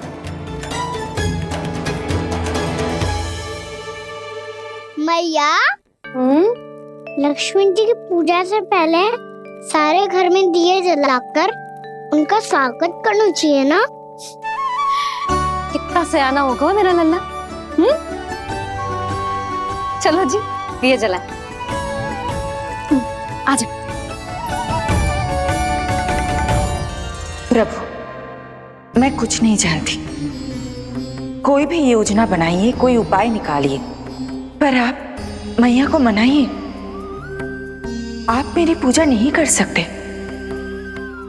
मैया, लक्ष्मी जी की पूजा से पहले सारे घर में दिए जलाकर उनका स्वागत करना चाहिए ना? कितना सयाना होगा मेरा लल्ला। चलो जी, दिए जलाए। आजा। प्रभु, मैं कुछ नहीं जानती। कोई भी योजना बनाइए, कोई उपाय निकालिए, पर आप मैया को मनाइए। आप मेरी पूजा नहीं कर सकते,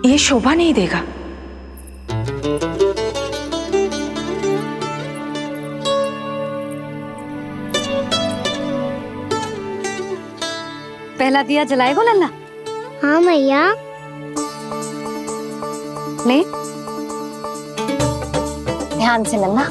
ये शोभा नहीं देगा। पहला दिया जलाएगो लल्ला? हाँ मैया। ले, ध्यान से लल्ला।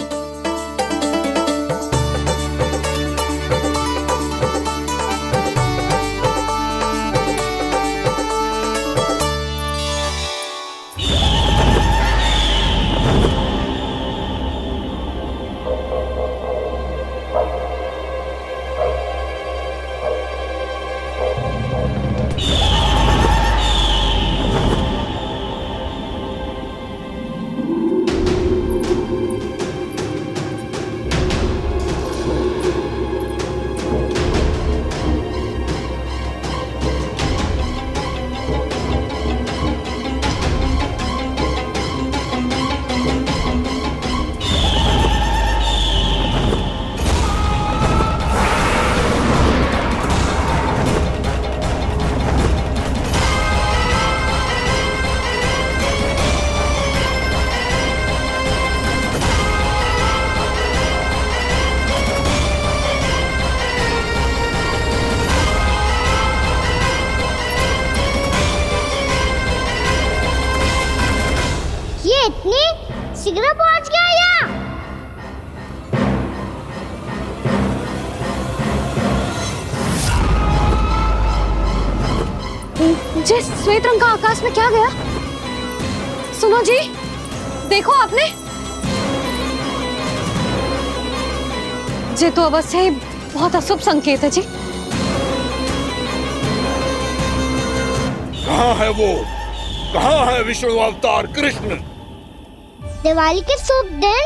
इतनी शीघ्र पहुंच गया यहाँ? जिस श्वेत रंग का आकाश में क्या गया? सुनो जी, देखो आपने, ये तो अवश्य ही बहुत अशुभ संकेत है जी। कहाँ है वो? कहाँ है विष्णु अवतार कृष्ण? दिवाली के शुभ दिन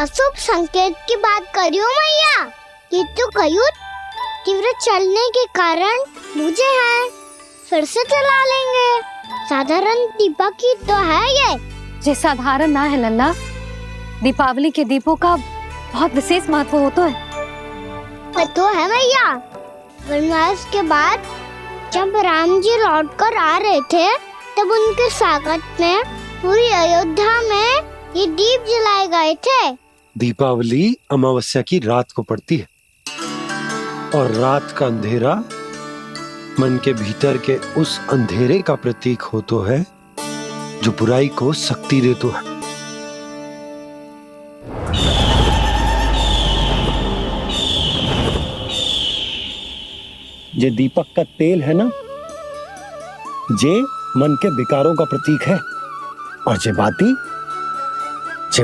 अशुभ संकेत की बात करियो मैया। ये तो कयूर तीव्र चलने के कारण मुझे है, फिर से चला लेंगे। साधारण दीपक ही तो है ये साधारण ना है लल्ला, दीपावली के दीपों का बहुत विशेष महत्व होता है। तो है मैया, वनवास के बाद जब राम जी लौटकर आ रहे थे तब उनके स्वागत में पूरी अयोध्या में ये दीप जलाए गए थे। दीपावली अमावस्या की रात को पड़ती है और रात का अंधेरा मन के भीतर के उस अंधेरे का प्रतीक होता है जो बुराई को शक्ति देता है। ये दीपक का तेल है ना, जे मन के विकारों का प्रतीक है, और जे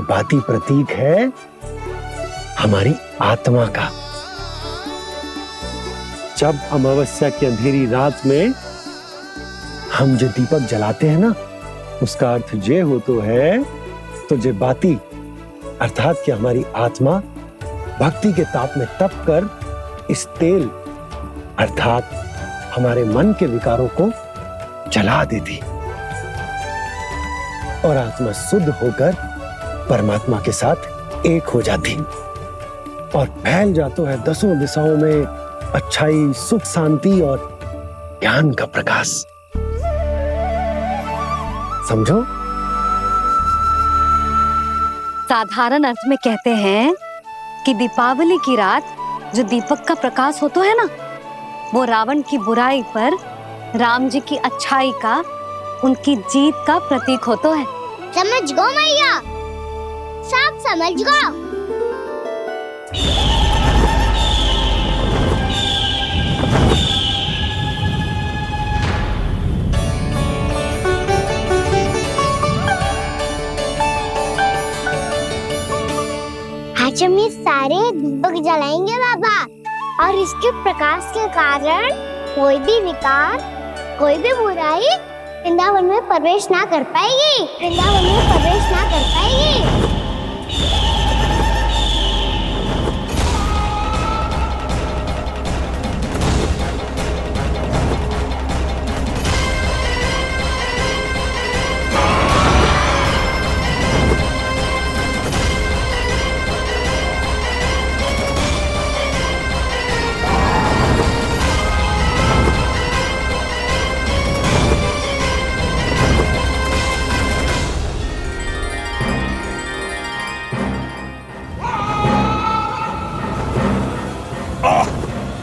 बाती प्रतीक है हमारी आत्मा का। जब अमावस्या की अंधेरी रात में हम जो दीपक जलाते हैं ना, उसका अर्थ ये हो तो है, तो जे बाती अर्थात कि हमारी आत्मा भक्ति के ताप में तप कर इस तेल अर्थात हमारे मन के विकारों को जला देती और आत्मा शुद्ध होकर परमात्मा के साथ एक हो जाती और फैल जाता है दसों दिशाओं में अच्छाई, सुख, शांति और ज्ञान का प्रकाश। समझो? साधारण अर्थ में कहते हैं कि दीपावली की रात जो दीपक का प्रकाश होता है ना, वो रावण की बुराई पर राम जी की अच्छाई का, उनकी जीत का प्रतीक होता है। समझ गो मैया, सब समझ गो। आज हम ये सारे दीपक जलाएंगे बाबा, और इसके प्रकाश के कारण कोई भी विकार, कोई भी बुराई वृंदावन में प्रवेश ना कर पाएगी, वृंदावन में प्रवेश ना कर पाएगी।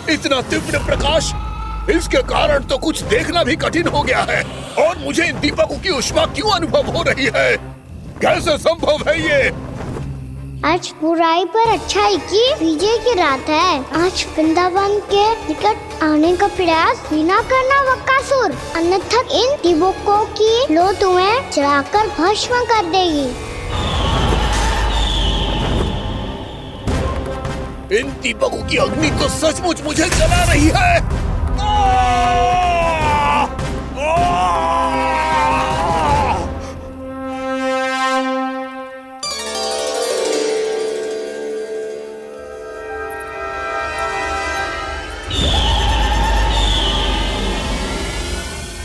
इतना तीव्र प्रकाश, इसके कारण तो कुछ देखना भी कठिन हो गया है। और मुझे इन दीपकों की उष्मा क्यों अनुभव हो रही है? कैसे संभव है ये? आज बुराई पर अच्छाई की विजय की रात है। आज वृंदावन के निकट आने का प्रयास भी ना करना बकासुर, अन्यथा इन दीपकों की लो तुम्हें जलाकर भस्म कर देगी। इन दीपकों की अग्नि तो सचमुच मुझे जला रही है।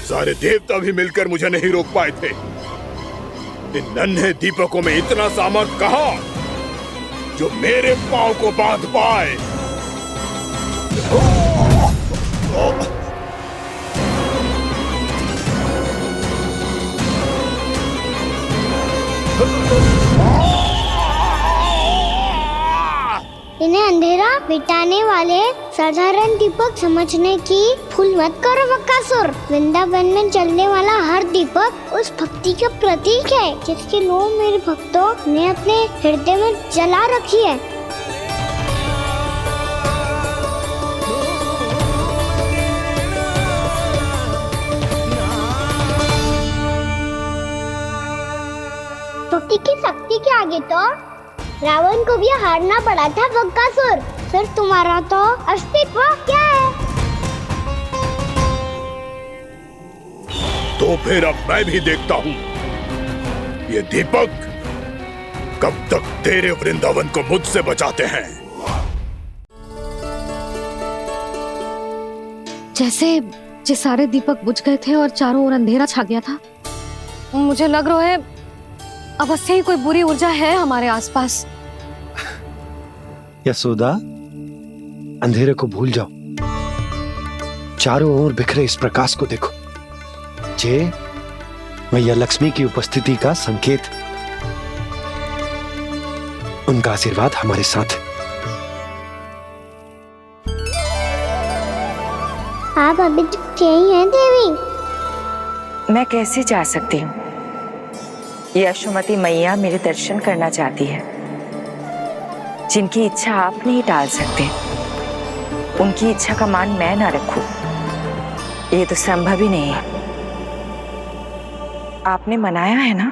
सारे देवता भी मिलकर मुझे नहीं रोक पाए थे। इन नन्हे दीपकों में इतना सामर्थ्य कहां जो मेरे पांव को बांध पाए। इन्हें अंधेरा मिटाने वाले साधारण दीपक समझने की भूल मत करो बकासुर। वृंदावन में जलने वाला हर दीपक उस भक्ति का प्रतीक है जिसकी लो मेरे भक्तों ने अपने हृदय में जला रखी है। स्तुति की शक्ति के आगे तो रावण को भी हारना पड़ा था बकासुर। फिर तुम्हारा तो अस्तित्व क्या है? तो फिर अब मैं भी देखता हूँ ये दीपक कब तक तेरे वृंदावन को मुझसे बचाते हैं। जैसे ये सारे दीपक बुझ गए थे और चारों ओर अंधेरा छा गया था, मुझे लग रहा है अवश्य ही कोई बुरी ऊर्जा है हमारे आसपास। यशोदा, अंधेरे को भूल जाओ, चारों ओर बिखरे इस प्रकाश को देखो। ये मैया लक्ष्मी की उपस्थिति का संकेत, उनका आशीर्वाद हमारे साथ है। आप अभी तक यही हैं देवी? मैं कैसे जा सकती हूँ? यशोमती मैया मेरे दर्शन करना चाहती है। जिनकी इच्छा आप नहीं टाल सकते, उनकी इच्छा का मान मैं ना रखूं, ये तो संभव ही नहीं है। आपने मनाया है ना,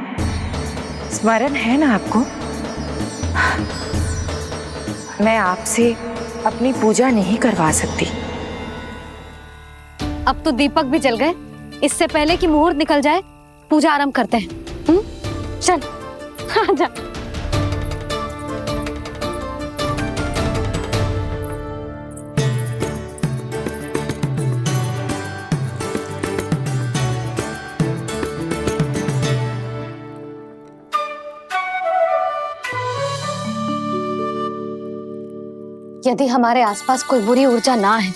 स्मरण है ना आपको? मैं आपसे अपनी पूजा नहीं करवा सकती। अब तो दीपक भी जल गए, इससे पहले कि मुहूर्त निकल जाए पूजा आरंभ करते हैं। चल आजा। यदि हमारे आसपास कोई बुरी ऊर्जा ना है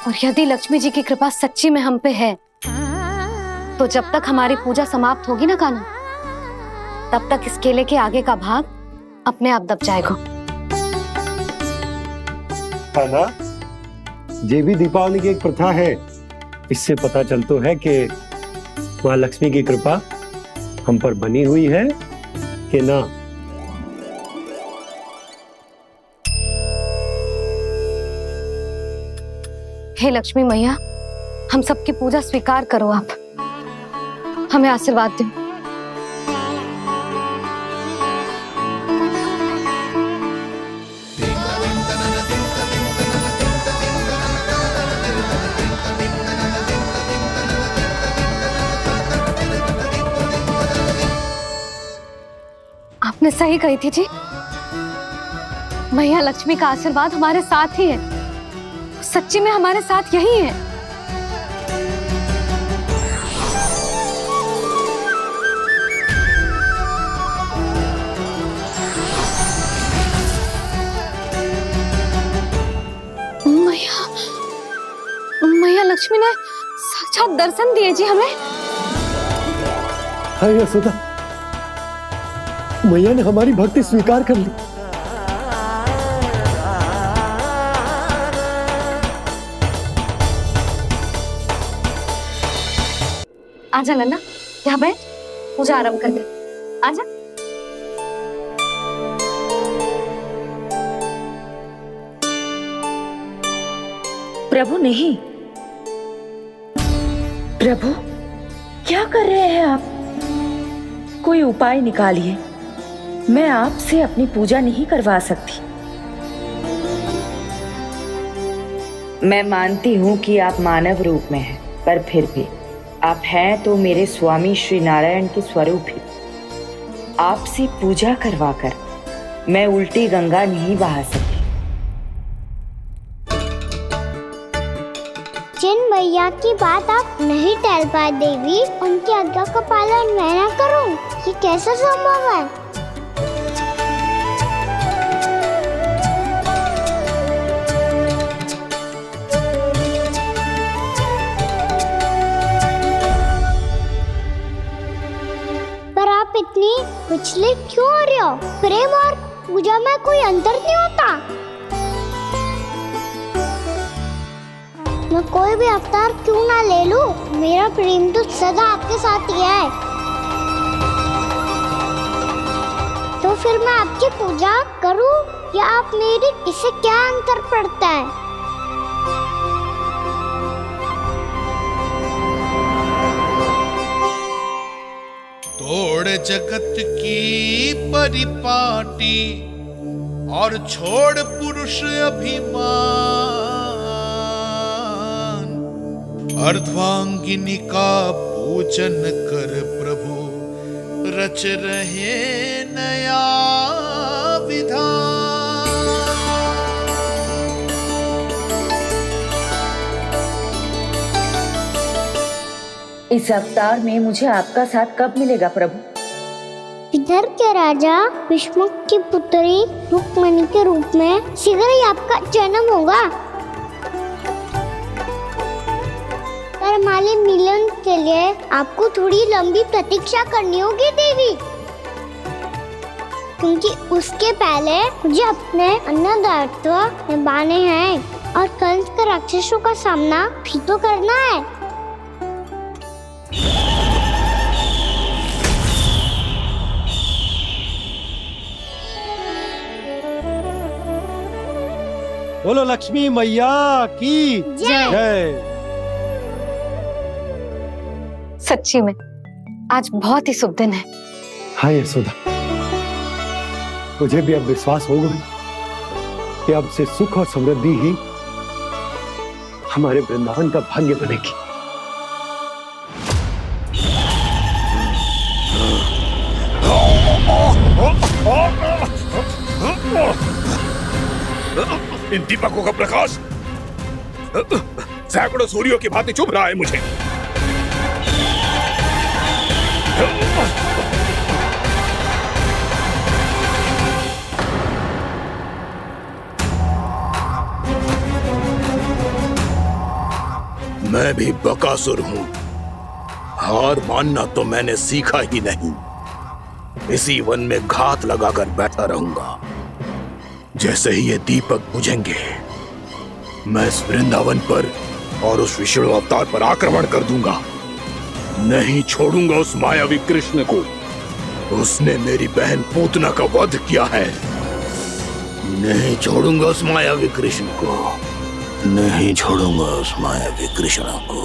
और यदि लक्ष्मी जी की कृपा सच्ची में हम पे है, तो जब तक हमारी पूजा समाप्त होगी ना कान्हा, तब तक इस केले के आगे का भाग अपने आप दब जाएगा। कान्हा, ये भी दीपावली की एक प्रथा है। इससे पता चलता है कि माँ लक्ष्मी की कृपा हम पर बनी हुई है कि ना। हे लक्ष्मी मैया, हम सबकी पूजा स्वीकार करो, आप हमें आशीर्वाद दो। आपने सही कही थी जी, मैया लक्ष्मी का आशीर्वाद हमारे साथ ही है। सच्ची में हमारे साथ यही है। मैया लक्ष्मी ने साक्षात दर्शन दिए जी हमें। हाय यशोदा, मैया ने हमारी भक्ति स्वीकार कर ली। आजा नन्ना, यहाँ बैठ, पूजा आरंभ कर दे। आजा। प्रभु नहीं, प्रभु क्या कर रहे हैं आप? कोई उपाय निकालिए, मैं आपसे अपनी पूजा नहीं करवा सकती। मैं मानती हूँ कि आप मानव रूप में हैं, पर फिर भी आप हैं तो मेरे स्वामी श्री नारायण के स्वरूप ही। आपसे पूजा करवाकर मैं उल्टी गंगा नहीं बहा सकती। जिन मैया की बात आप नहीं टाल पाए देवी, उनकी आज्ञा का पालन मैं ना करूं, ये कैसे संभव है? पर आप इतनी विचलित क्यों हो रहे हो? प्रेम और पूजा में कोई अंतर नहीं होता। मैं कोई भी अवतार क्यों ना ले लूं, मेरा प्रेम तो सदा आपके साथ ही है। तो फिर मैं आपकी पूजा करूं या आप मेरी, इससे क्या अंतर पड़ता है? तोड़ जगत की परिपाटी और छोड़ पुरुष अभिमान, अर्धांगिनी का पूजन कर प्रभु रच रहे नया विधान। इस अवतार में मुझे आपका साथ कब मिलेगा प्रभु? इधर के राजा विष्णु की पुत्री रुक्मणी के रूप में शीघ्र ही आपका जन्म होगा। पर हमारे मिलन के लिए आपको थोड़ी लंबी प्रतीक्षा करनी होगी देवी, क्योंकि उसके पहले मुझे अपने अन्य दायित्व निभाने हैं और कंस के राक्षसों का सामना भी तो करना है। बोलो लक्ष्मी मैया की जय। सच्ची में आज बहुत ही शुभ दिन है। हाँ यशोदा, मुझे भी अब विश्वास हो गया कि अब से सुख और समृद्धि ही हमारे वृंदावन का भाग्य बनेगी। इन दीपकों का प्रकाश सैकड़ों सूर्यों की भांति चुभ रहा है मुझे। मैं भी बकासुर हूं, हार मानना तो मैंने सीखा ही नहीं। इसी वन में घात लगाकर बैठा रहूंगा। जैसे ही ये दीपक बुझेंगे, मैं इस वृंदावन पर और उस विष्णु अवतार पर आक्रमण कर दूंगा। नहीं छोड़ूंगा उस मायावी कृष्ण को। उसने मेरी बहन पूतना का वध किया है। नहीं छोड़ूंगा उस मायावी कृष्ण को। नहीं छोड़ूंगा उस मायावी कृष्ण को।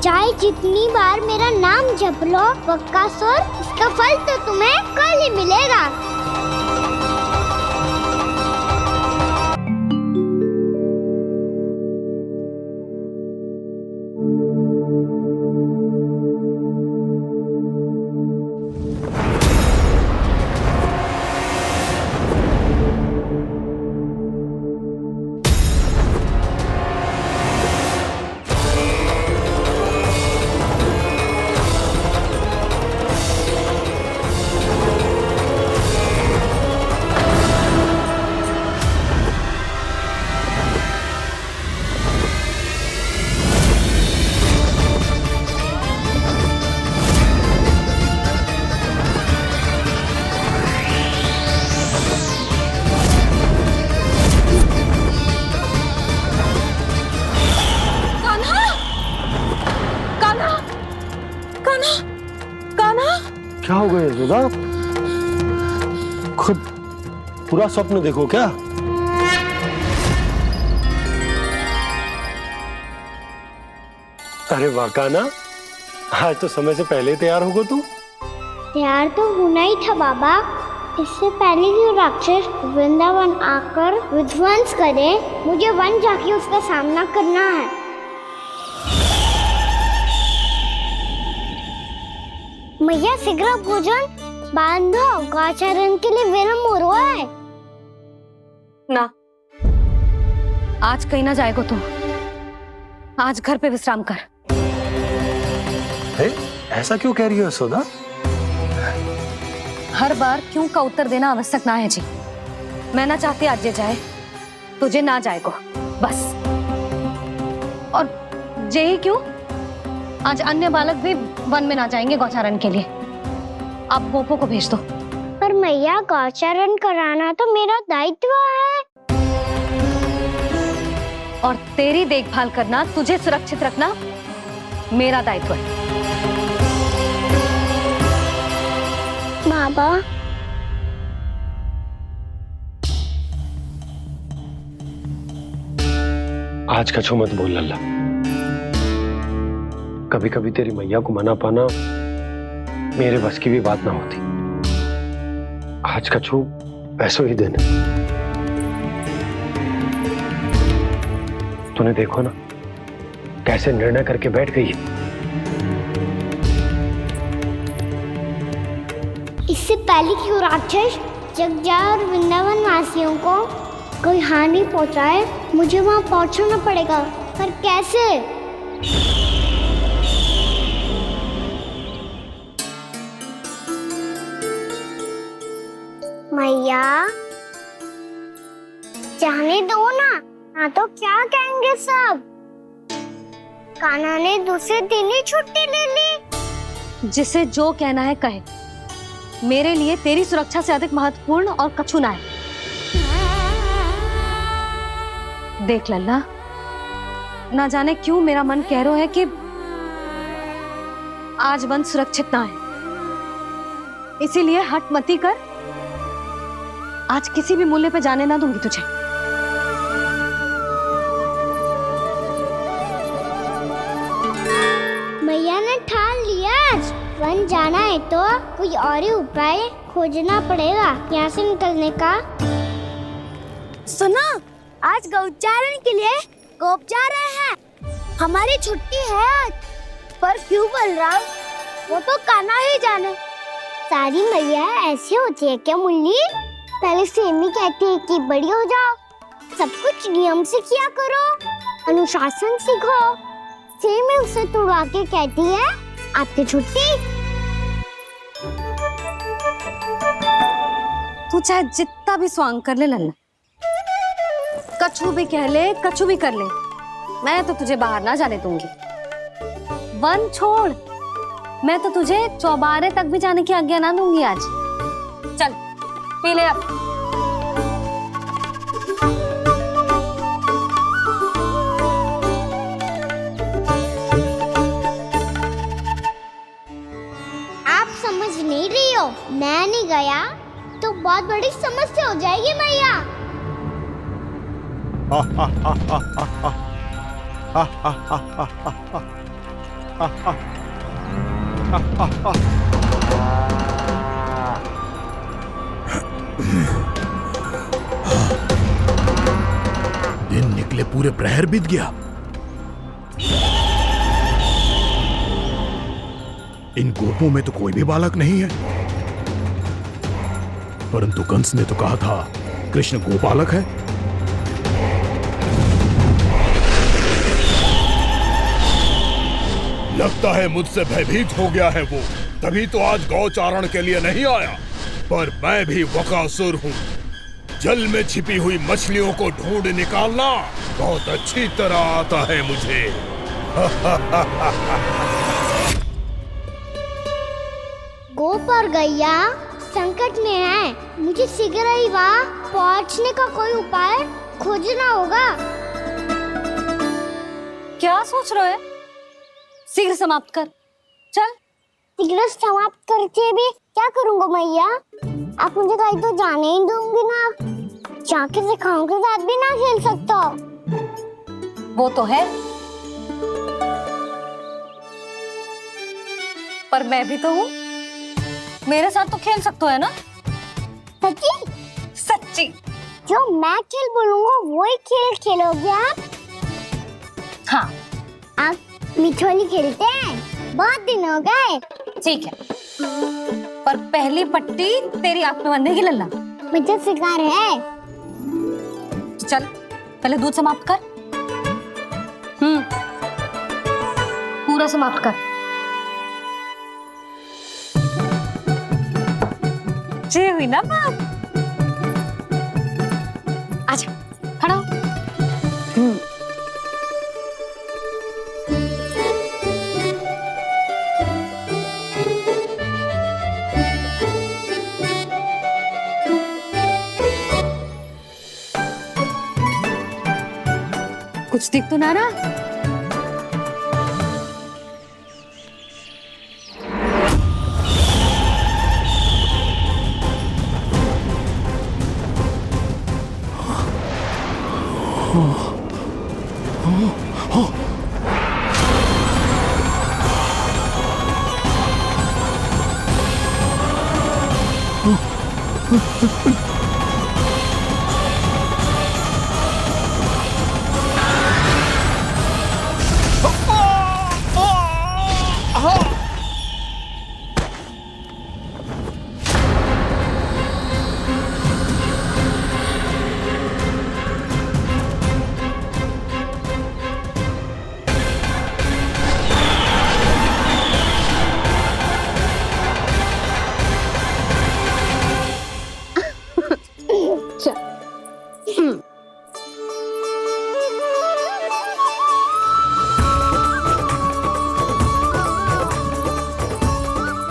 चाहे जितनी बार मेरा नाम जप लो बकासुर, इसका फल तो तुम्हें कल ही मिलेगा। क्या हो गया यशोदा? खुद पूरा स्वप्न देखो क्या? अरे वाह कान्हा, आज तो समय से पहले तैयार होगा तू। तैयार तो होना ही था बाबा। इससे पहले कि राक्षस वृंदावन आकर विध्वंस करे, मुझे वन जाके उसका सामना करना है। मैया शीघ्र भोजन बांधो, गौचरण के लिए विलंब हो रहा है। ना, आज कहीं ना जाएगा तू। आज घर पे विश्राम कर। ऐसा क्यों कह रही हो यशोदा? हर बार क्यों का उत्तर देना आवश्यक ना है जी। मैं ना चाहती आज ये जाए, तुझे ना जाएगा बस। और जे ही क्यों, आज अन्य बालक भी वन में ना जाएंगे गौचारण के लिए। आप गोपो को भेज दो। पर मैया गौचरण कराना तो मेरा दायित्व है। और तेरी देखभाल करना, तुझे सुरक्षित रखना मेरा दायित्व है। बाबा, आज का छो मत बोल लल्ला। कभी कभी तेरी मैया को मना पाना मेरे बस की भी बात ना होती। आज कछु ऐसो ही दिन है। तूने देखो ना कैसे निर्णय करके बैठ गई है। इससे पहले कि वो राक्षस जगजा और वृंदावन वासियों को कोई हानि पहुंचाए, मुझे वहां पहुंचना पड़ेगा। पर कैसे? मैया जाने दो ना तो क्या कहेंगे सब। कान्हा ने दूसरे दिन ही छुट्टी ले ली। जिसे जो कहना है कहे, मेरे लिए तेरी सुरक्षा से अधिक महत्वपूर्ण और कछु ना है। देख लल्ला, ना जाने क्यों मेरा मन कह रहा है कि आज वन सुरक्षित ना है, इसीलिए हट मती कर। आज किसी भी मूल्य पे जाने ना दूंगी तुझे। मैया ने ठान लिया, आज वन जाना है तो कोई और ही उपाय खोजना पड़ेगा यहाँ से निकलने का। सुनो, आज गौचारण के लिए गोप जा रहे हैं। हमारी छुट्टी है आज। पर क्यों बलराम? वो तो कान्हा ही जाने। सारी मैया ऐसी होती है क्या मुन्नी? पहले सेमी कहती है कि बड़ी हो जाओ, सब कुछ नियम से किया करो, अनुशासन सीखो। सेमी उसे तुड़वा के कहती है आपकी छुट्टी। तू चाहे जितना भी स्वांग कर ले लल्ला, कछु भी कह ले, कछु भी कर ले, मैं तो तुझे बाहर ना जाने दूंगी। वन छोड़, मैं तो तुझे चौबारे तक भी जाने की आज्ञा ना दूंगी आज। चल पी ले अब। आप समझ नहीं रही हो, मैं नहीं गया तो बहुत बड़ी समस्या हो जाएगी मैया। दिन निकले पूरे प्रहर बीत गया। इन गोपों में तो कोई भी बालक नहीं है, परंतु कंस ने तो कहा था कृष्ण गोपालक है। लगता है मुझसे भयभीत हो गया है वो, तभी तो आज गौचारण के लिए नहीं आया। पर मैं भी बकासुर हूँ, जल में छिपी हुई मछलियों को ढूंढ निकालना बहुत अच्छी तरह आता है मुझे। गोप और गैया संकट में है, मुझे शीघ्र ही वहाँ पहुँचने का कोई उपाय खोजना होगा। क्या सोच रहे हो? शीघ्र समाप्त कर, चल। शीघ्र समाप्त करके भी क्या करूँगा मैया? आप मुझे कहीं तो जाने ही दूंगी ना। जाके सिखाओं के साथ भी ना खेल सकता। वो तो है, पर मैं भी तो हूँ, मेरे साथ तो खेल सकते हो है ना? सच्ची? सच्ची। जो मैं खेल बोलूँगा वही खेल खेलोगे आप? हाँ। आप मिठोली खेलते हैं? बहुत दिन हो गए। ठीक है, पर पहली पट्टी तेरी आंख में बंधेगी लल्ला। मुझे शिकार है। चल पहले दूध समाप्त कर। पूरा समाप्त कर। जे हुई ना बात। आजा खड़ा हो। कुछ दिख तो ना रहा?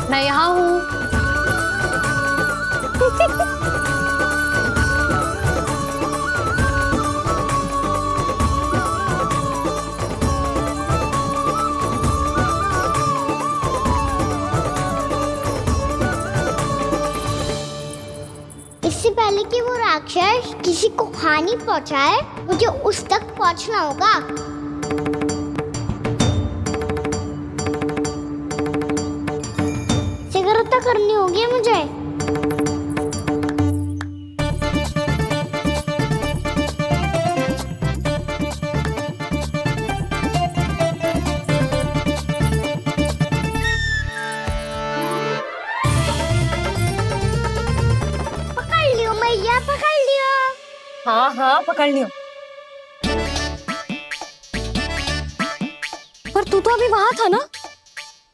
मैं यहाँ हूँ। इससे पहले कि वो राक्षस किसी को हानि पहुंचाए, मुझे उस तक पहुंचना होगा। शीघ्रता करनी होगी मुझे। पकड़ लियो मैया, पकड़ लियो। हाँ हाँ पकड़ लियो। पर तू तो अभी वहां था ना,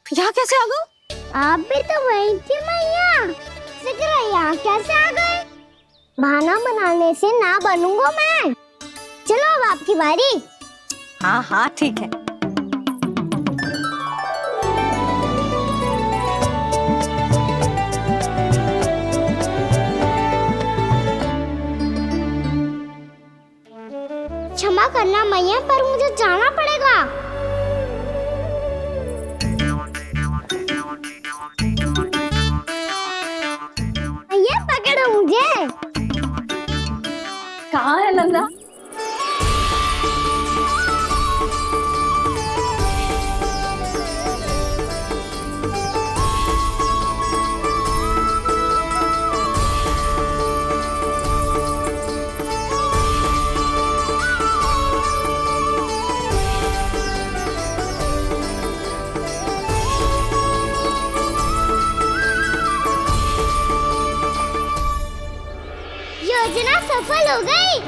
यहाँ कैसे आ गया? आप भी तो वही थी मैया। शीघ्र यहाँ कैसे आ गए? बहाना बनाने से ना बनूंगा मैं। चलो अब आपकी बारी। हाँ हाँ ठीक है। क्षमा करना मैया, पर मुझे जाना पड़ेगा। मैया पकड़ो मुझे। कहाँ है नंदा? योजना सफल हो गई।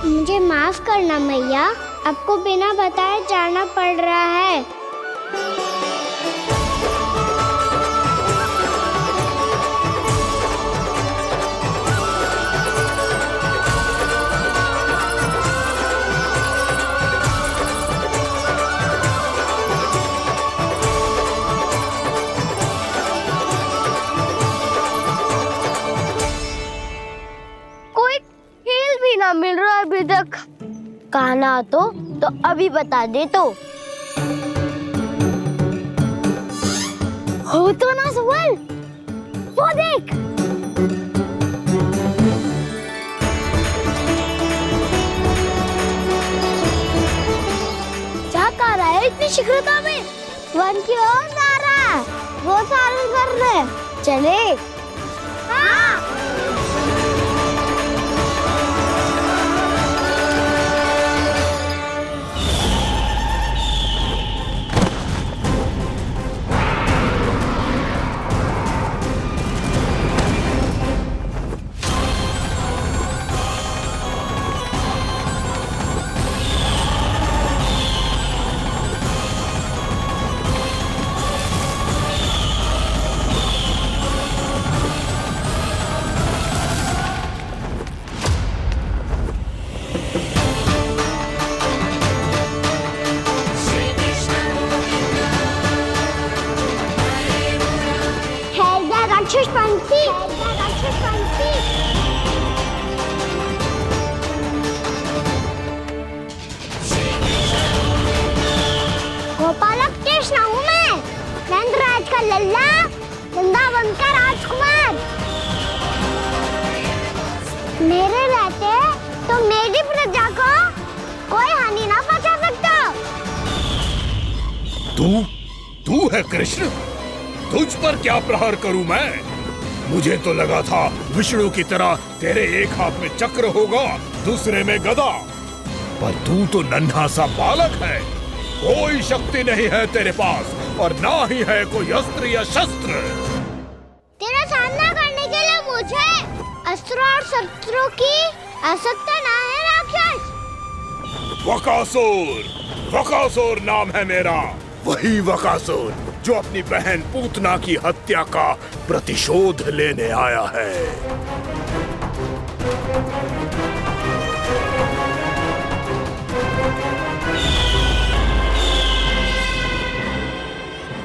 मुझे माफ करना मैया, आपको बिना बताए जाना पड़ रहा है। कोई खेल भी ना मिल रहा अभी तक। कहना तो अभी बता दे तो। हो तो ना सवाल, वो देख। क्या कर रहा है इतनी शीघ्रता में? वन की ओर जा रहा है, वो चालू कर रहे। चले। हाँ। राक्षस पंक्ति, राक्षस पंक्ति। गोपालक कृष्ण हूँ मैं, नंदराज का लल्ला, वृंदावन का राजकुमार। मेरे रहते तो मेरी प्रजा को कोई हानि ना पहुंचा सकता। तू है कृष्ण? तुझ पर क्या प्रहार करूं मैं? मुझे तो लगा था विष्णु की तरह तेरे एक हाथ में चक्र होगा, दूसरे में गदा, पर तू तो नन्हा सा बालक है। कोई शक्ति नहीं है तेरे पास और ना ही है कोई अस्त्र या शस्त्र। तेरा सामना करने के लिए मुझे अस्त्र और शस्त्रों की आवश्यकता ना है राक्षस। वकासुर नाम है मेरा, वही वकासुर जो अपनी बहन पूतना की हत्या का प्रतिशोध लेने आया है।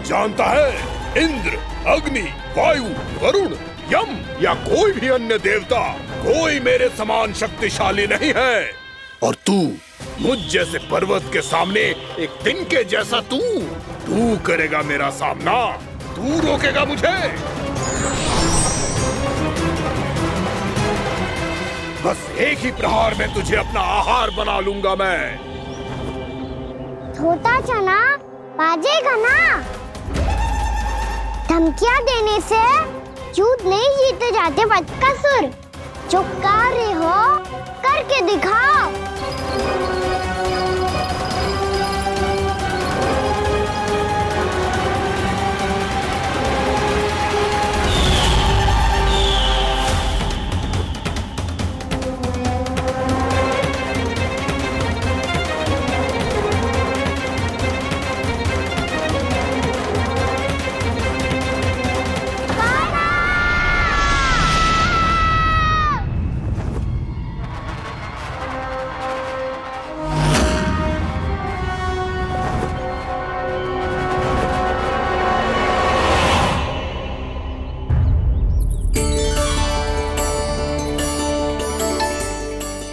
जानता है, इंद्र, अग्नि, वायु, वरुण, यम या कोई भी अन्य देवता, कोई मेरे समान शक्तिशाली नहीं है। और तू, मुझ जैसे पर्वत के सामने एक तिनके जैसा तू करेगा मेरा सामना? तू रोकेगा मुझे? बस एक ही प्रहार में तुझे अपना आहार बना लूंगा मैं। छोटा चना बाजेगा ना। धमकियां देने से युद्ध नहीं जीते जाते बदकसूर। जो कार्य हो करके दिखाओ।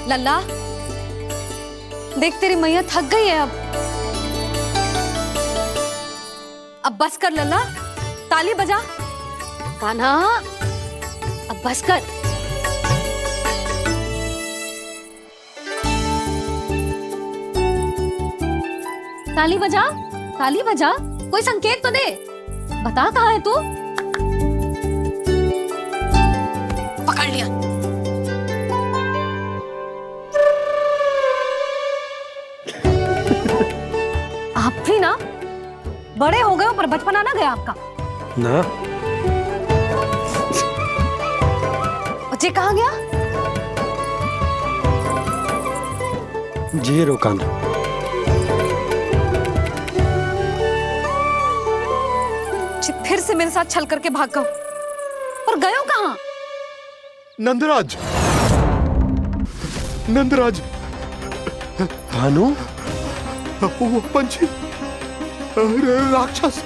लल्ला, देख तेरी मैया थक गई है अब बस कर लल्ला, ताली बजा। कान्हा, अब बस कर। ताली बजा, ताली बजा, कोई संकेत तो दे, बता कहाँ है तू? पकड़ लिया। आप भी ना बड़े हो गए हो पर बचपना ना गया आपका ना। बच्चे कहाँ गया? जी रोकान। फिर से मेरे साथ छल करके भाग गए और गए हो कहाँ? नंदराज, नंदराज, भानु, वो पंछी, राक्षस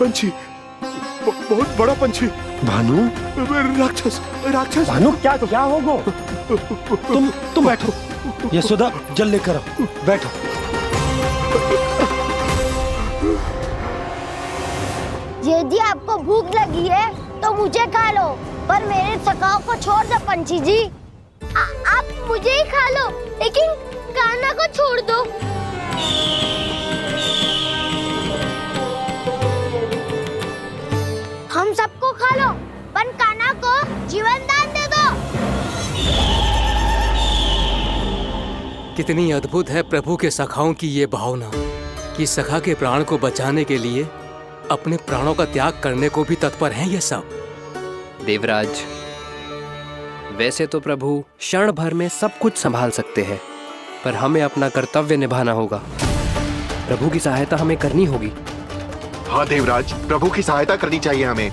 पंछी, बहुत बड़ा पंछी। भानु, राक्षस, राक्षस। भानु, क्या होगा? तुम बैठो, यशोदा जल लेकर आओ, बैठो। यदि आपको भूख लगी है तो मुझे खा लो, पर मेरे सखाओं को छोड़ दो पंछी जी। आप मुझे ही खा लो, लेकिन कान्हा को छोड़ दो। हम सबको खा लो, पर कान्हा को जीवन दान दे दो। कितनी अद्भुत है प्रभु के सखाओं की ये भावना कि सखा के प्राण को बचाने के लिए अपने प्राणों का त्याग करने को भी तत्पर हैं ये सब। देवराज, वैसे तो प्रभु क्षण भर में सब कुछ संभाल सकते हैं, पर हमें अपना कर्तव्य निभाना होगा। प्रभु की सहायता हमें करनी होगी। हाँ देवराज, प्रभु की सहायता करनी चाहिए हमें।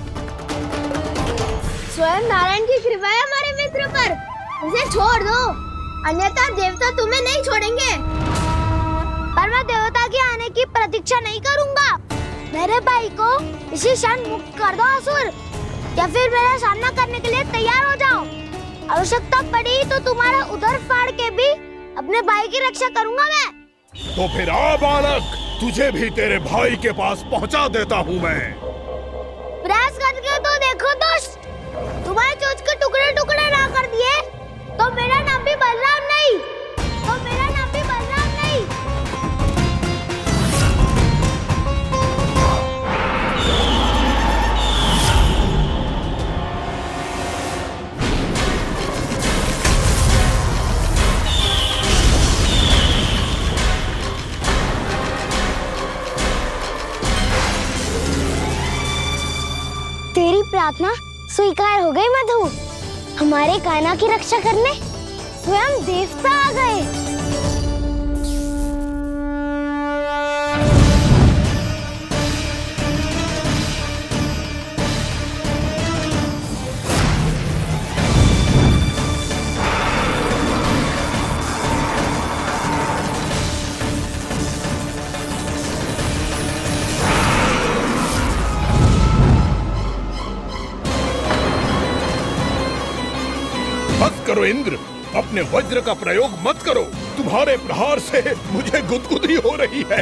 स्वयं नारायण की कृपा है हमारे मित्र पर, उसे छोड़ दो, अन्यथा देवता तुम्हें नहीं छोड़ेंगे। पर मैं देवता के आने की प्रतीक्षा नहीं करूंगा। मेरे भाई को इसी क्षण मुक्त कर दो असुर, या फिर मेरा सामना करने के लिए तैयार हो जाओ। आवश्यकता पड़ी तो तुम्हारा उधर फाड़ के भी अपने भाई की रक्षा करूंगा मैं। तो फिर आ बालक, तुझे भी तेरे भाई के पास पहुंचा देता हूं मैं। हमारे चोच के टुकड़े टुकड़े ना कर दिए तो मेरा नाम भी बलराम नहीं, तो मेरा नाम भी बलराम नहीं। तेरी प्रार्थना स्वीकार हो गई मधु। हमारे कान्हा की रक्षा करने स्वयं देवता आ गए। बस करो इंद्र, अपने वज्र का प्रयोग मत करो। तुम्हारे प्रहार से मुझे गुदगुदी हो रही है।